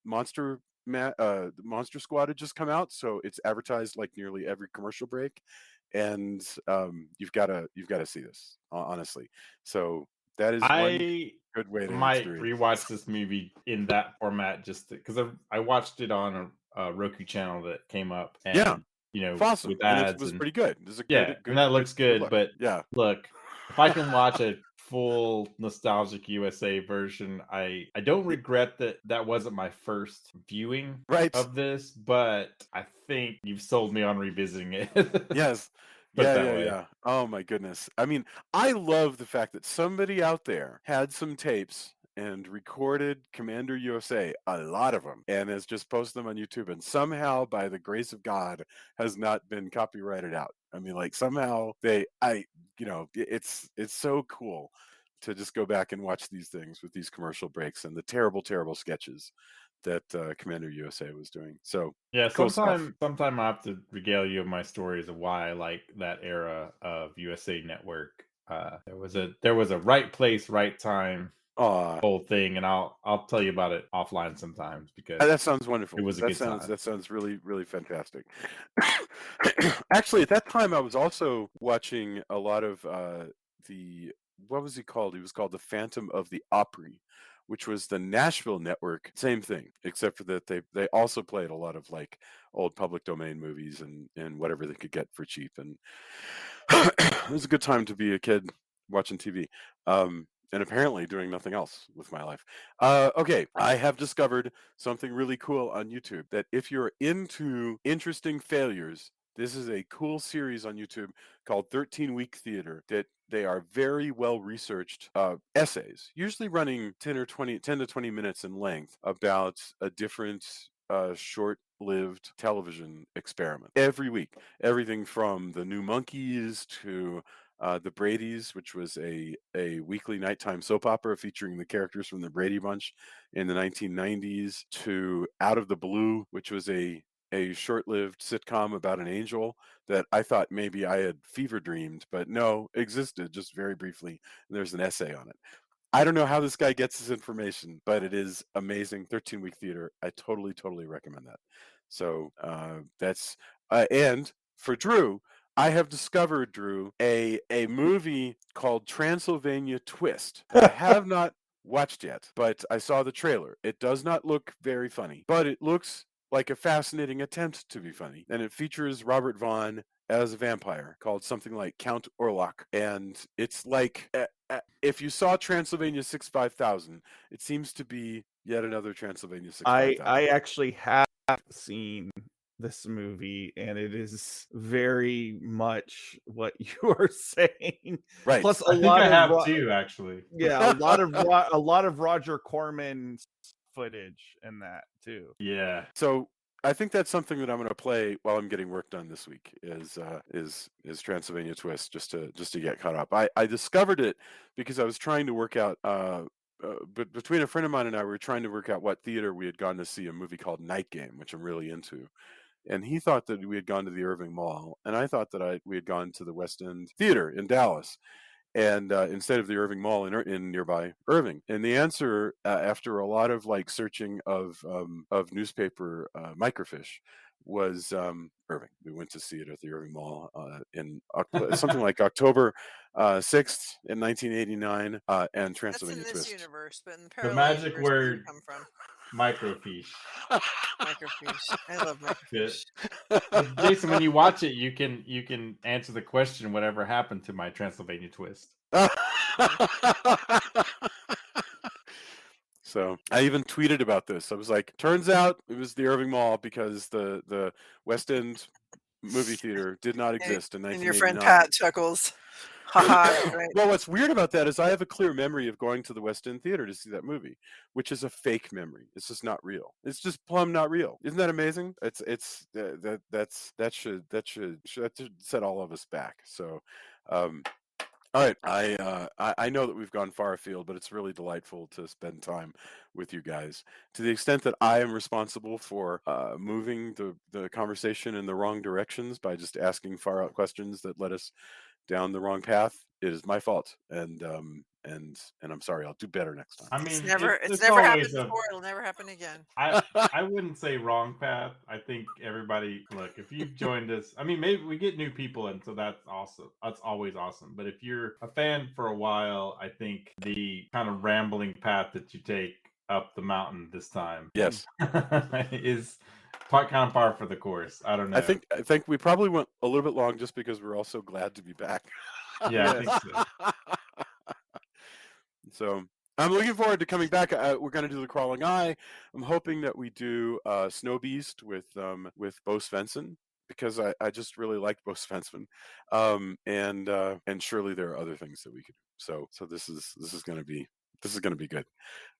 Monster Squad had just come out, so it's advertised like nearly every commercial break, and you've got to see this honestly. So that is one good way to might rewatch this movie in that format just because I watched it on a Roku channel that came up, and awesome. with ads, and it was pretty good. It was good, and that looks good. But look, if I can watch a full nostalgic USA version, I don't regret that wasn't my first viewing of this, but I think you've sold me on revisiting it. Yes. Yeah. Oh my goodness. I mean, I love the fact that somebody out there had some tapes and recorded Commander USA, a lot of them, and has just posted them on YouTube, and somehow, by the grace of God, has not been copyrighted out. I mean, like somehow it's so cool to just go back and watch these things with these commercial breaks and the terrible, terrible sketches that Commander USA was doing. So yeah, sometime I'll have to regale you of my stories of why I like that era of USA Network. There was a right place, right time whole thing, and I'll tell you about it offline sometimes because that sounds wonderful. It was that sounds really, really fantastic. Actually, at that time, I was also watching a lot of what was he called? He was called the Phantom of the Opry, which was the Nashville network. Same thing, except for that they also played a lot of like old public domain movies and whatever they could get for cheap. And it was a good time to be a kid watching TV. And apparently doing nothing else with my life. Okay, I have discovered something really cool on YouTube that if you're into interesting failures, this is a cool series on YouTube called 13 Week Theater that they are very well researched essays, usually running 10 to 20 minutes in length about a different short-lived television experiment every week. Everything from the New Monkeys to the Brady's, which was a weekly nighttime soap opera featuring the characters from the Brady Bunch in the 1990s, to Out of the Blue, which was a short-lived sitcom about an angel that I thought maybe I had fever dreamed, but no, existed just very briefly. And there's an essay on it. I don't know how this guy gets his information, but it is amazing. 13 Week Theater. I totally recommend that. So that's and for Drew, I have discovered, Drew, a movie called Transylvania Twist that I have not watched yet, but I saw the trailer. It does not look very funny, but it looks like a fascinating attempt to be funny. And it features Robert Vaughn as a vampire called something like Count Orlok. And it's like, if you saw Transylvania 65000, it seems to be yet another Transylvania 65000. I actually have seen this movie, and it is very much what you are saying. Right. Plus I think I have too, actually. Yeah, a lot of Roger Corman's footage in that too. Yeah. So I think that's something that I'm going to play while I'm getting work done this week. Is Transylvania Twist, just to get caught up. I discovered it because I was trying to work out. But between a friend of mine and I, we were trying to work out what theater we had gone to see a movie called Night Game, which I'm really into. And he thought that we had gone to the Irving Mall, and I thought that we had gone to the West End Theater in Dallas, and instead of the Irving Mall in nearby Irving. And the answer, after a lot of like searching of newspaper microfiche, was Irving. We went to see it at the Irving Mall in something like October 6th in 1989, and Transylvania That's in this Twist. Universe, but in the The parallel magic universe, word where you come from. Microfiche. Microfiche. I love microfiche. Jason, when you watch it, you can answer the question, whatever happened to my Transylvania Twist. So I even tweeted about this. I was like, turns out it was the Irving Mall because the West End movie theater did not exist in 1989. And your friend Pat chuckles. Haha, right. Well, what's weird about that is I have a clear memory of going to the West End Theater to see that movie, which is a fake memory. It's just not real. It's just plumb not real. Isn't that amazing? That should set all of us back. So, all right, I know that we've gone far afield, but it's really delightful to spend time with you guys. To the extent that I am responsible for moving the conversation in the wrong directions by just asking far out questions that led us down the wrong path, it is my fault, and I'm sorry. I'll do better next time. I mean, it's never happened before. It'll never happen again. I wouldn't say wrong path. I think everybody, look, if you've joined us, I mean, maybe we get new people, and so that's awesome. That's always awesome. But if you're a fan for a while, I think the kind of rambling path that you take up the mountain this time, yes, is kind of par for the course. I don't know. I think we probably went a little bit long just because we're all so glad to be back. Yeah, I think so. So I'm looking forward to coming back. We're going to do The Crawling Eye. I'm hoping that we do Snow Beast with Bo Svensson, because I just really liked Bo Svensson, and surely there are other things that we could do. So this is going to be good.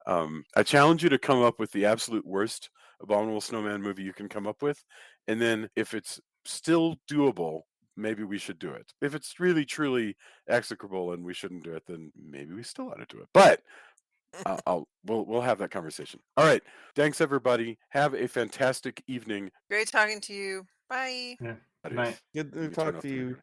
I challenge you to come up with the absolute worst Abominable Snowman movie you can come up with, and then if it's still doable, maybe we should do it. If it's really truly execrable and we shouldn't do it, then maybe we still ought to do it. But we'll have that conversation. All right, thanks everybody. Have a fantastic evening. Great talking to you. Bye. Yeah. Good to talk to you.